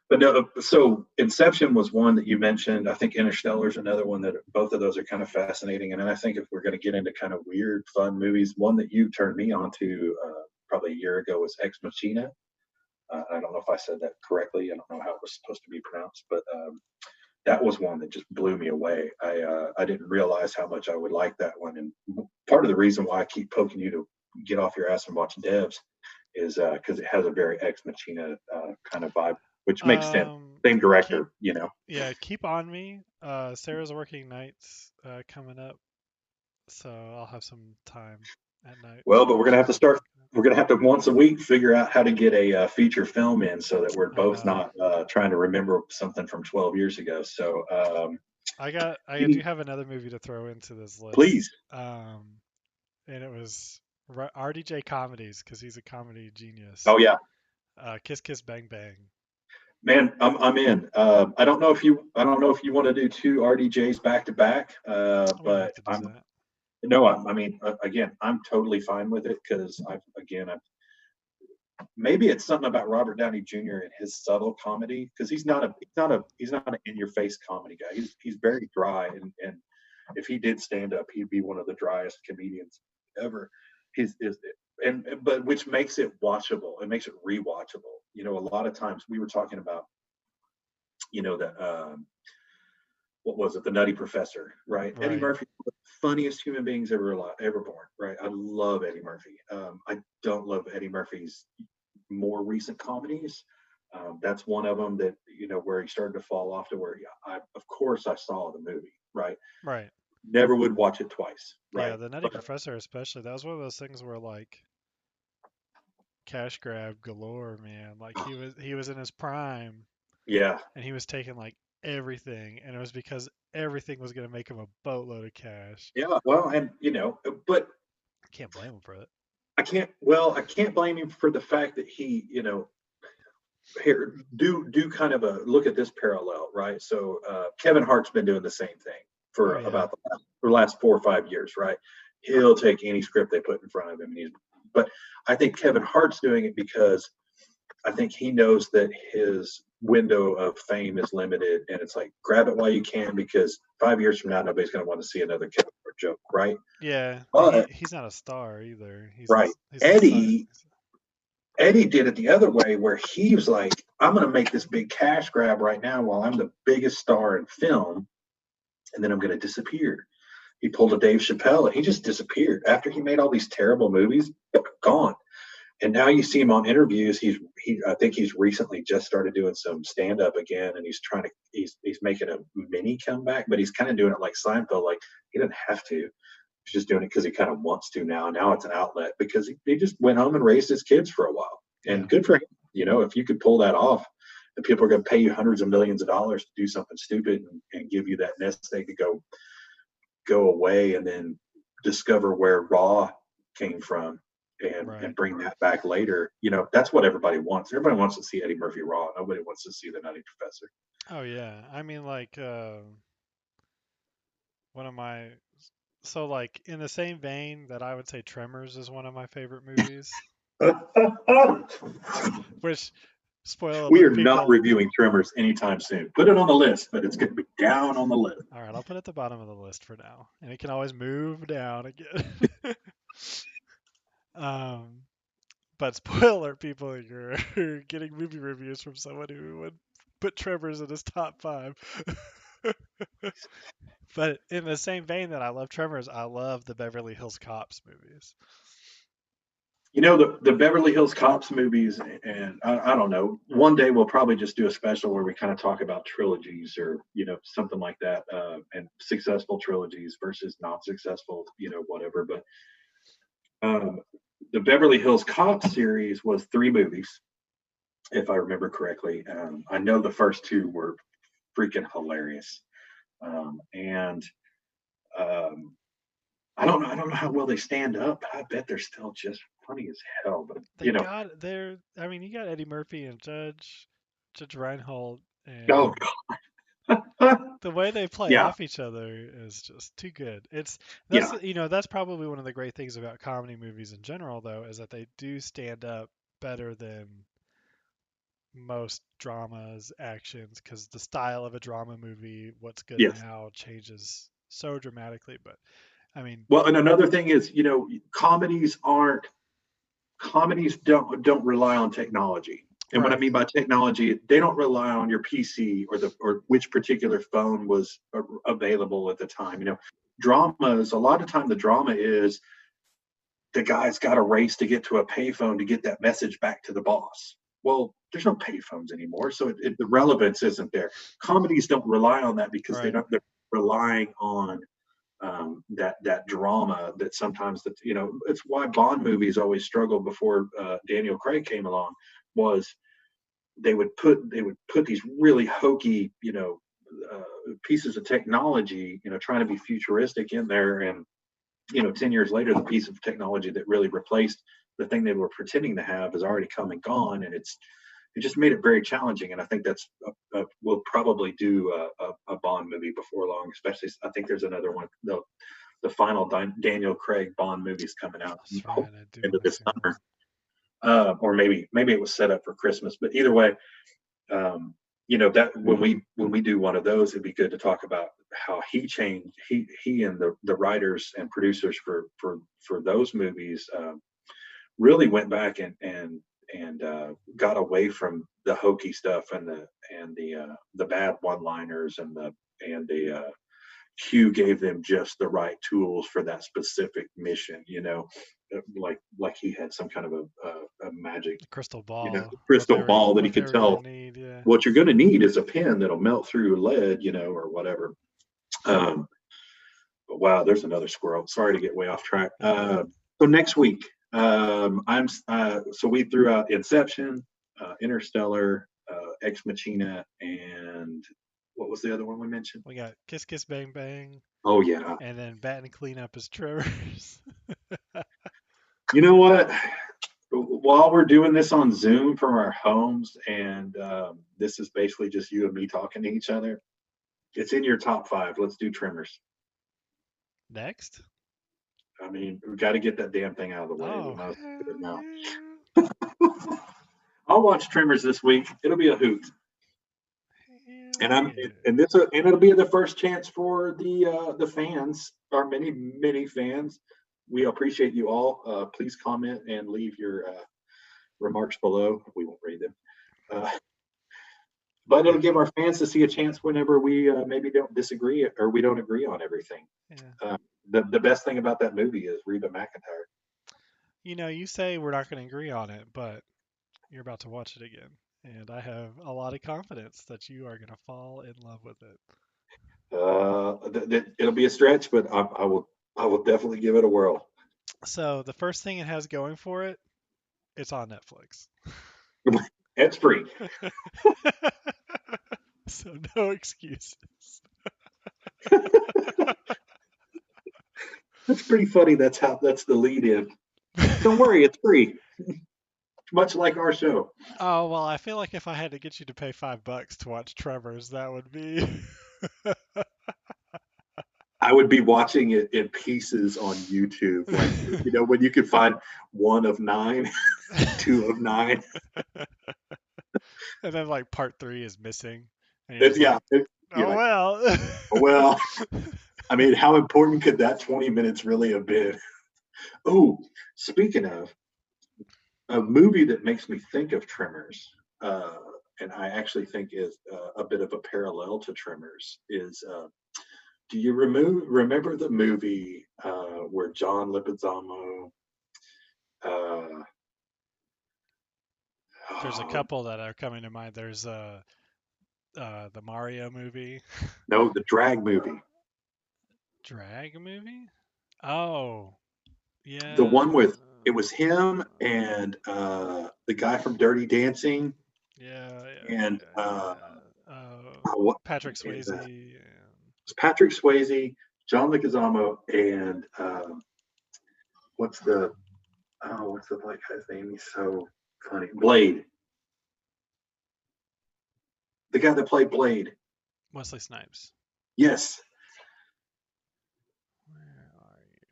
but no, so Inception was one that you mentioned. I think Interstellar is another one that both of those are kind of fascinating. And then I think if we're going to get into kind of weird, fun movies, one that you turned me on to probably a year ago was Ex Machina. I don't know if I said that correctly. I don't know how it was supposed to be pronounced, but that was one that just blew me away. I didn't realize how much I would like that one, and part of the reason why I keep poking you to get off your ass and watch Devs is because it has a very Ex Machina kind of vibe, which makes sense. Same Keep director. yeah, keep on me. Sarah's working nights coming up, so I'll have some time at night Well, to but we're watch gonna have to this. start. We're gonna have to once a week figure out how to get a feature film in so that we're I both know. not trying to remember something from 12 years ago. So I do have another movie to throw into this list. please. And it was RDJ comedies because he's a comedy genius. Oh yeah. Kiss Kiss Bang Bang. Man, I'm in. I don't know if you want to do two RDJs back to back, We don't have but to do that. I mean, again, I'm totally fine with it because maybe it's something about Robert Downey Jr. and his subtle comedy because he's not an in your face comedy guy. He's very dry, and if he did stand up, he'd be one of the driest comedians ever. His is but which makes it watchable. It makes it rewatchable. A lot of times we were talking about that what was it, the Nutty Professor, right? Eddie Right. Murphy, one of the funniest human beings ever born, right? I love Eddie Murphy. I don't love Eddie Murphy's more recent comedies. That's one of them that where he started to fall off to where of course I saw the movie, right? Right. Never would watch it twice, Yeah, right? the Nutty But Professor especially. That was one of those things where like cash grab galore, man. Like he was in his prime yeah, and he was taking like everything, and it was because everything was gonna make him a boatload of cash. yeah. Well, and but Can't blame him for it. I can't blame him for the fact that he, here do kind of a look at this parallel, right? So Kevin Hart's been doing the same thing for yeah. about the last 4 or 5 years, right? He'll take any script they put in front of him. But I think Kevin Hart's doing it because I think he knows that his window of fame is limited, and it's like grab it while you can because 5 years from now nobody's going to want to see another Kevin Hart joke, right? Yeah, But he's not a star either. right, He's a side. Eddie did it the other way where he was like, I'm going to make this big cash grab right now while I'm the biggest star in film, and then I'm going to disappear. He pulled a Dave Chappelle and he just disappeared after he made all these terrible movies. Gone. And now you see him on interviews. I think he's recently just started doing some stand up again, and he's making a mini comeback, but he's kind of doing it like Seinfeld. Like he doesn't have to. He's just doing it because he kind of wants to now. Now it's an outlet because he just went home and raised his kids for a while, and Yeah. good for him. If you could pull that off, and people are going to pay you hundreds of millions of dollars to do something stupid and give you that nest egg to go away and then discover where Raw came from and Right. bring that back later. That's what everybody wants. Everybody wants to see Eddie Murphy Raw. Nobody wants to see the Nutty Professor. Oh yeah. I mean, like one of my like in the same vein that I would say Tremors is one of my favorite movies. Which spoiler We alert, are not people. reviewing Tremors anytime soon. Put it on the list, but it's going to be down on the list. All right, I'll put it at the bottom of the list for now, and it can always move down again. But spoiler alert, people, you're getting movie reviews from someone who would put Tremors in his top 5. But in the same vein that I love Tremors, I love the Beverly Hills Cops movies. The Beverly Hills Cops movies, and I don't know. One day we'll probably just do a special where we kind of talk about trilogies or something like that, and successful trilogies versus non-successful, whatever. But the Beverly Hills Cop series was 3 movies, if I remember correctly. I know the first 2 were freaking hilarious, and I don't know how well they stand up. I bet they're still just funny as hell. But I mean, you got Eddie Murphy and Judge Reinhold, oh and god, the way they play yeah, off each other is just too good. yeah, That's probably one of the great things about comedy movies in general, though, is that they do stand up better than most dramas, actions, because the style of a drama movie, what's good yes. now, changes so dramatically. But I mean, Well, and another thing is, comedies don't rely on technology. And what I right, mean by technology, they don't rely on your PC or which particular phone was available at the time. Dramas, a lot of time the drama is the guy's got a race to get to a payphone to get that message back to the boss. Well, there's no payphones anymore, so the relevance isn't there. Comedies don't rely on that because right. they're relying on that drama that sometimes it's why Bond movies always struggled before Daniel Craig came along. Was they would put these really hokey pieces of technology, trying to be futuristic in there, and 10 years later the piece of technology that really replaced the thing they were pretending to have has already come and gone, and it just made it very challenging. And I think that's we'll probably do a Bond movie before long. Especially, I think there's another one. The final Daniel Craig Bond movie is coming out That's right. I do into want to this see summer, or maybe it was set up for Christmas. But either way, that when we do one of those, it'd be good to talk about how he changed. He and the writers and producers for those movies really went back and got away from the hokey stuff and the bad one-liners and the Q gave them just the right tools for that specific mission. Like he had some kind of a magic, the crystal ball. crystal ball that he What they could were gonna tell need. Yeah. what you're going to need is a pen that'll melt through lead, or whatever. But wow, there's another squirrel. Sorry to get way off track. So next week, so we threw out Inception, Interstellar, Ex Machina, and what was the other one we mentioned? We got Kiss Kiss Bang Bang, Oh yeah. and then Bat and Cleanup is Trevor's. You know what? While we're doing this on Zoom from our homes, and this is basically just you and me talking to each other, It's in your top 5. Let's do Tremors. Next. I mean, we got to get that damn thing out of the way. We Oh, might as well do it now. hell I'll watch Tremors this week. It'll be a hoot. yeah. And it'll be the first chance for the fans, our many fans. We appreciate you all. Please comment and leave your remarks below. We won't read them. But it'll give our fans to see a chance whenever we maybe don't disagree or we don't agree on everything. Yeah. The best thing about that movie is Reba McEntire. You say we're not going to agree on it, but you're about to watch it again. And I have a lot of confidence that you are going to fall in love with it. It'll be a stretch, but I will definitely give it a whirl. So the first thing it has going for it, it's on Netflix. It's free. So no excuses. That's pretty funny. That's the lead in. Don't worry, it's free. Much like our show. Oh, well, I feel like if I had to get you to pay $5 to watch Tremors, that would be. I would be watching it in pieces on YouTube. Like, when you could find 1 of 9, 2 of 9. And then, like, part 3 is missing. And Oh, well. I mean, how important could that 20 minutes really have been? Oh, speaking of, a movie that makes me think of Tremors, and I actually think is a bit of a parallel to Tremors, is do you remember the movie where John Leguizamo? There's a couple that are coming to mind. There's the Mario movie. No, the drag movie. Drag movie? Oh, yeah. The one with it was him and the guy from Dirty Dancing. Yeah. And Patrick Swayze. It's Patrick Swayze, John Leguizamo, and what's the black guy's name? He's so funny. Blade. The guy that played Blade. Wesley Snipes. Yes. Where are you?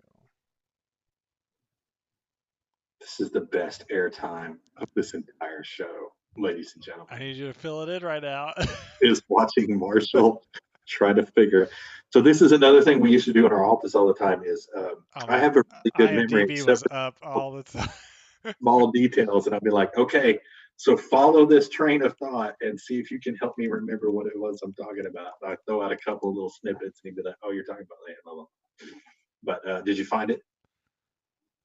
This is the best airtime of this entire show, ladies and gentlemen. I need you to fill it in right now. Is watching Marshall try to figure. So this is another thing we used to do in our office all the time. Is I have a really good memory. IMDb was up all the time. Small details, and I'd be like, okay, so follow this train of thought and see if you can help me remember what it was I'm talking about. I throw out a couple of little snippets, and he'd be like, oh, you're talking about that. Blah, blah. But did you find it?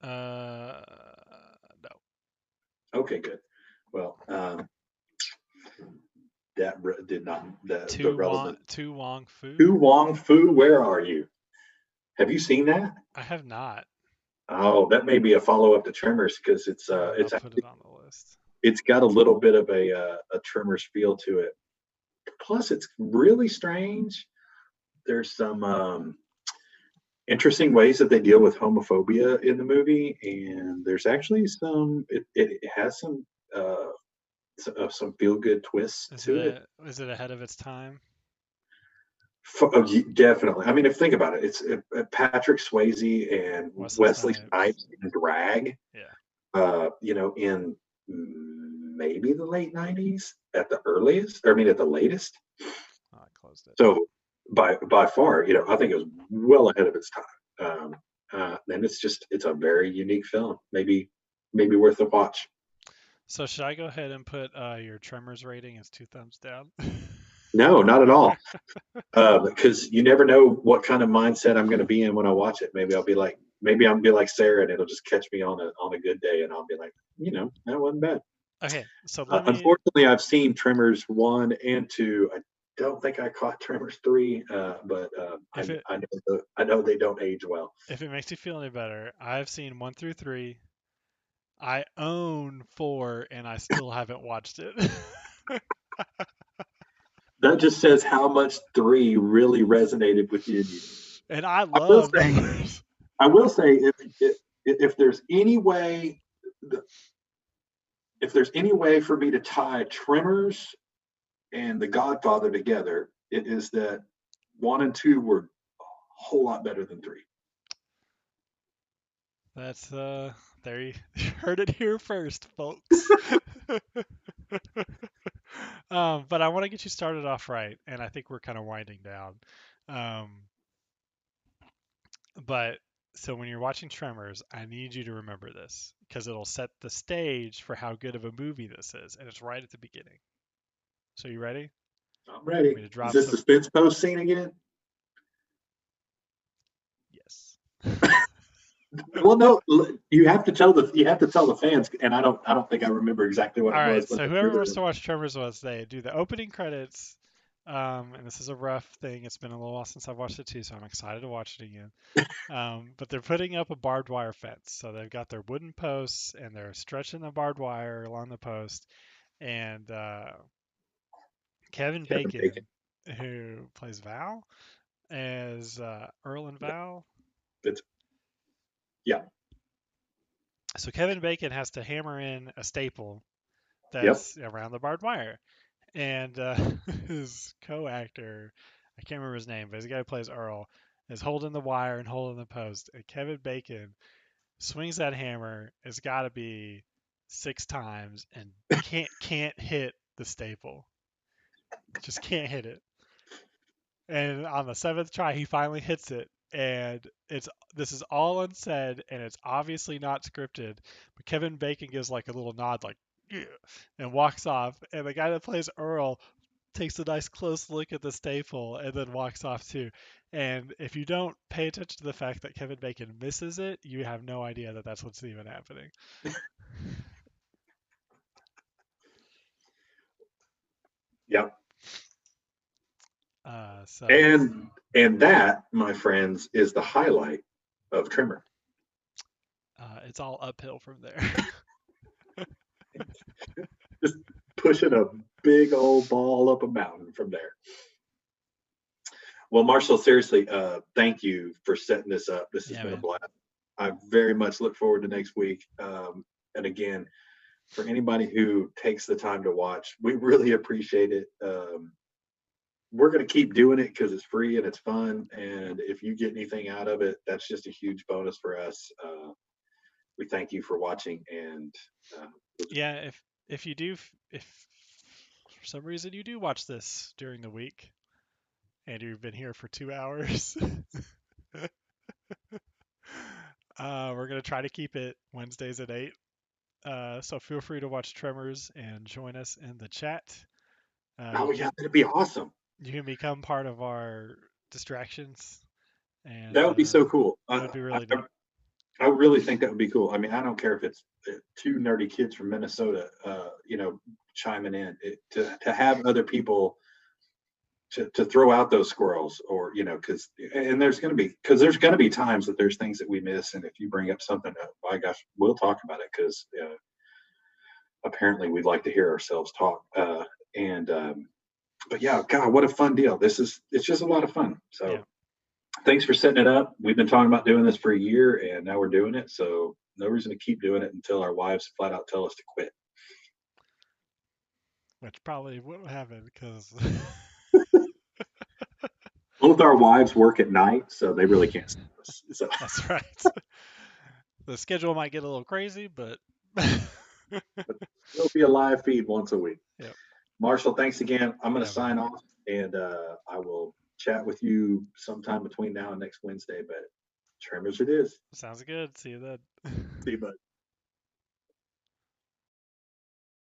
No. Okay, good. Well, that did not. Tu Wong Fu. Tu Wong Fu, where are you? Have you seen that? I have not. Oh, that may be a follow-up to Tremors because it's I'll put it on the list. It's got a little bit of a Tremors feel to it. Plus, it's really strange. There's some interesting ways that they deal with homophobia in the movie, and there's actually some. It has some feel-good twists to it. Is it ahead of its time? Definitely. I mean, think about it. It's Patrick Swayze and Wesley Snipes in drag. Yeah. In maybe the late 90s at the earliest, or I mean at the latest. Oh, I closed it. So by far, I think it was well ahead of its time. And it's a very unique film. Maybe worth a watch. So should I go ahead and put your Tremors rating as 2 thumbs down? No, not at all. Because you never know what kind of mindset I'm going to be in when I watch it. Maybe I'll be like Sarah, and it'll just catch me on a good day, and I'll be like, that wasn't bad. Okay, so unfortunately, I've seen Tremors 1 and 2. I don't think I caught Tremors 3, but I know they don't age well. If it makes you feel any better, I've seen 1 through 3. I own 4, and I still haven't watched it. That just says how much 3 really resonated within you. And I love. I will say, if there's any way, for me to tie Tremors and The Godfather together, it is that 1 and 2 were a whole lot better than 3. That's there you heard it here first, folks. But I want to get you started off right, and I think we're kind of winding down. Um, but so when you're watching Tremors, I need you to remember this because it'll set the stage for how good of a movie this is, and it's right at the beginning. So you ready? I'm ready. Want me to Is drop this some? suspense post scene again? Yes. Well, no. You have to tell the fans, and I don't think I remember exactly what All it right, was. When so I whoever threw wants it. to watch Tremors with us, they do the opening credits. And this is a rough thing. It's been a little while since I've watched it too, so I'm excited to watch it again. But they're putting up a barbed wire fence. So they've got their wooden posts and they're stretching the barbed wire along the post. And Kevin Kevin Bacon, Bacon. who plays Val, as Earl and Val. It's yeah. So Kevin Bacon has to hammer in a staple Yep. that's around the barbed wire. And his co-actor, I can't remember his name, but he's the guy who plays Earl, is holding the wire and holding the post. And Kevin Bacon swings that hammer. It's got to be 6 times and can't hit the staple. Just can't hit it. And on the 7th try, he finally hits it. And this is all unsaid, and it's obviously not scripted. But Kevin Bacon gives like a little nod, like yeah, and walks off. And the guy that plays Earl takes a nice close look at the staple and then walks off too. And if you don't pay attention to the fact that Kevin Bacon misses it, you have no idea that that's what's even happening. Yep. So And that, my friends, is the highlight of Trimmer. it's all uphill from there. Just pushing a big old ball up a mountain from there. Well, Marshall, seriously, thank you for setting this up. This has been a blast. I very much look forward to next week. And again, for anybody who takes the time to watch, we really appreciate it. We're going to keep doing it because it's free and it's fun. And if you get anything out of it, that's just a huge bonus for us. We thank you for watching. And yeah, if you do, if for some reason you do watch this during the week and you've been here for 2 hours, we're going to try to keep it Wednesdays at 8. So feel free to watch Tremors and join us in the chat. oh yeah, that'd be awesome. You can become part of our distractions, and That would be so cool. That would be really neat. I really think that would be cool. I mean, I don't care if it's 2 nerdy kids from Minnesota, chiming in. To have other people to throw out those squirrels, or because there's going to be times that there's things that we miss, and if you bring up something, my gosh, we'll talk about it because apparently we'd like to hear ourselves talk. But yeah, God, what a fun deal! It's just a lot of fun. So. Yeah. Thanks for setting it up. We've been talking about doing this for a year, and now we're doing it. So no reason to keep doing it until our wives flat out tell us to quit. Which probably won't happen because both our wives work at night, so they really can't stop us. So. That's right. The schedule might get a little crazy, but it'll be a live feed once a week. Yep. Marshall, thanks again. I'm going to sign off, and I will chat with you sometime between now and next Wednesday, but Tremors it is. Sounds good. See you then. See you, bud.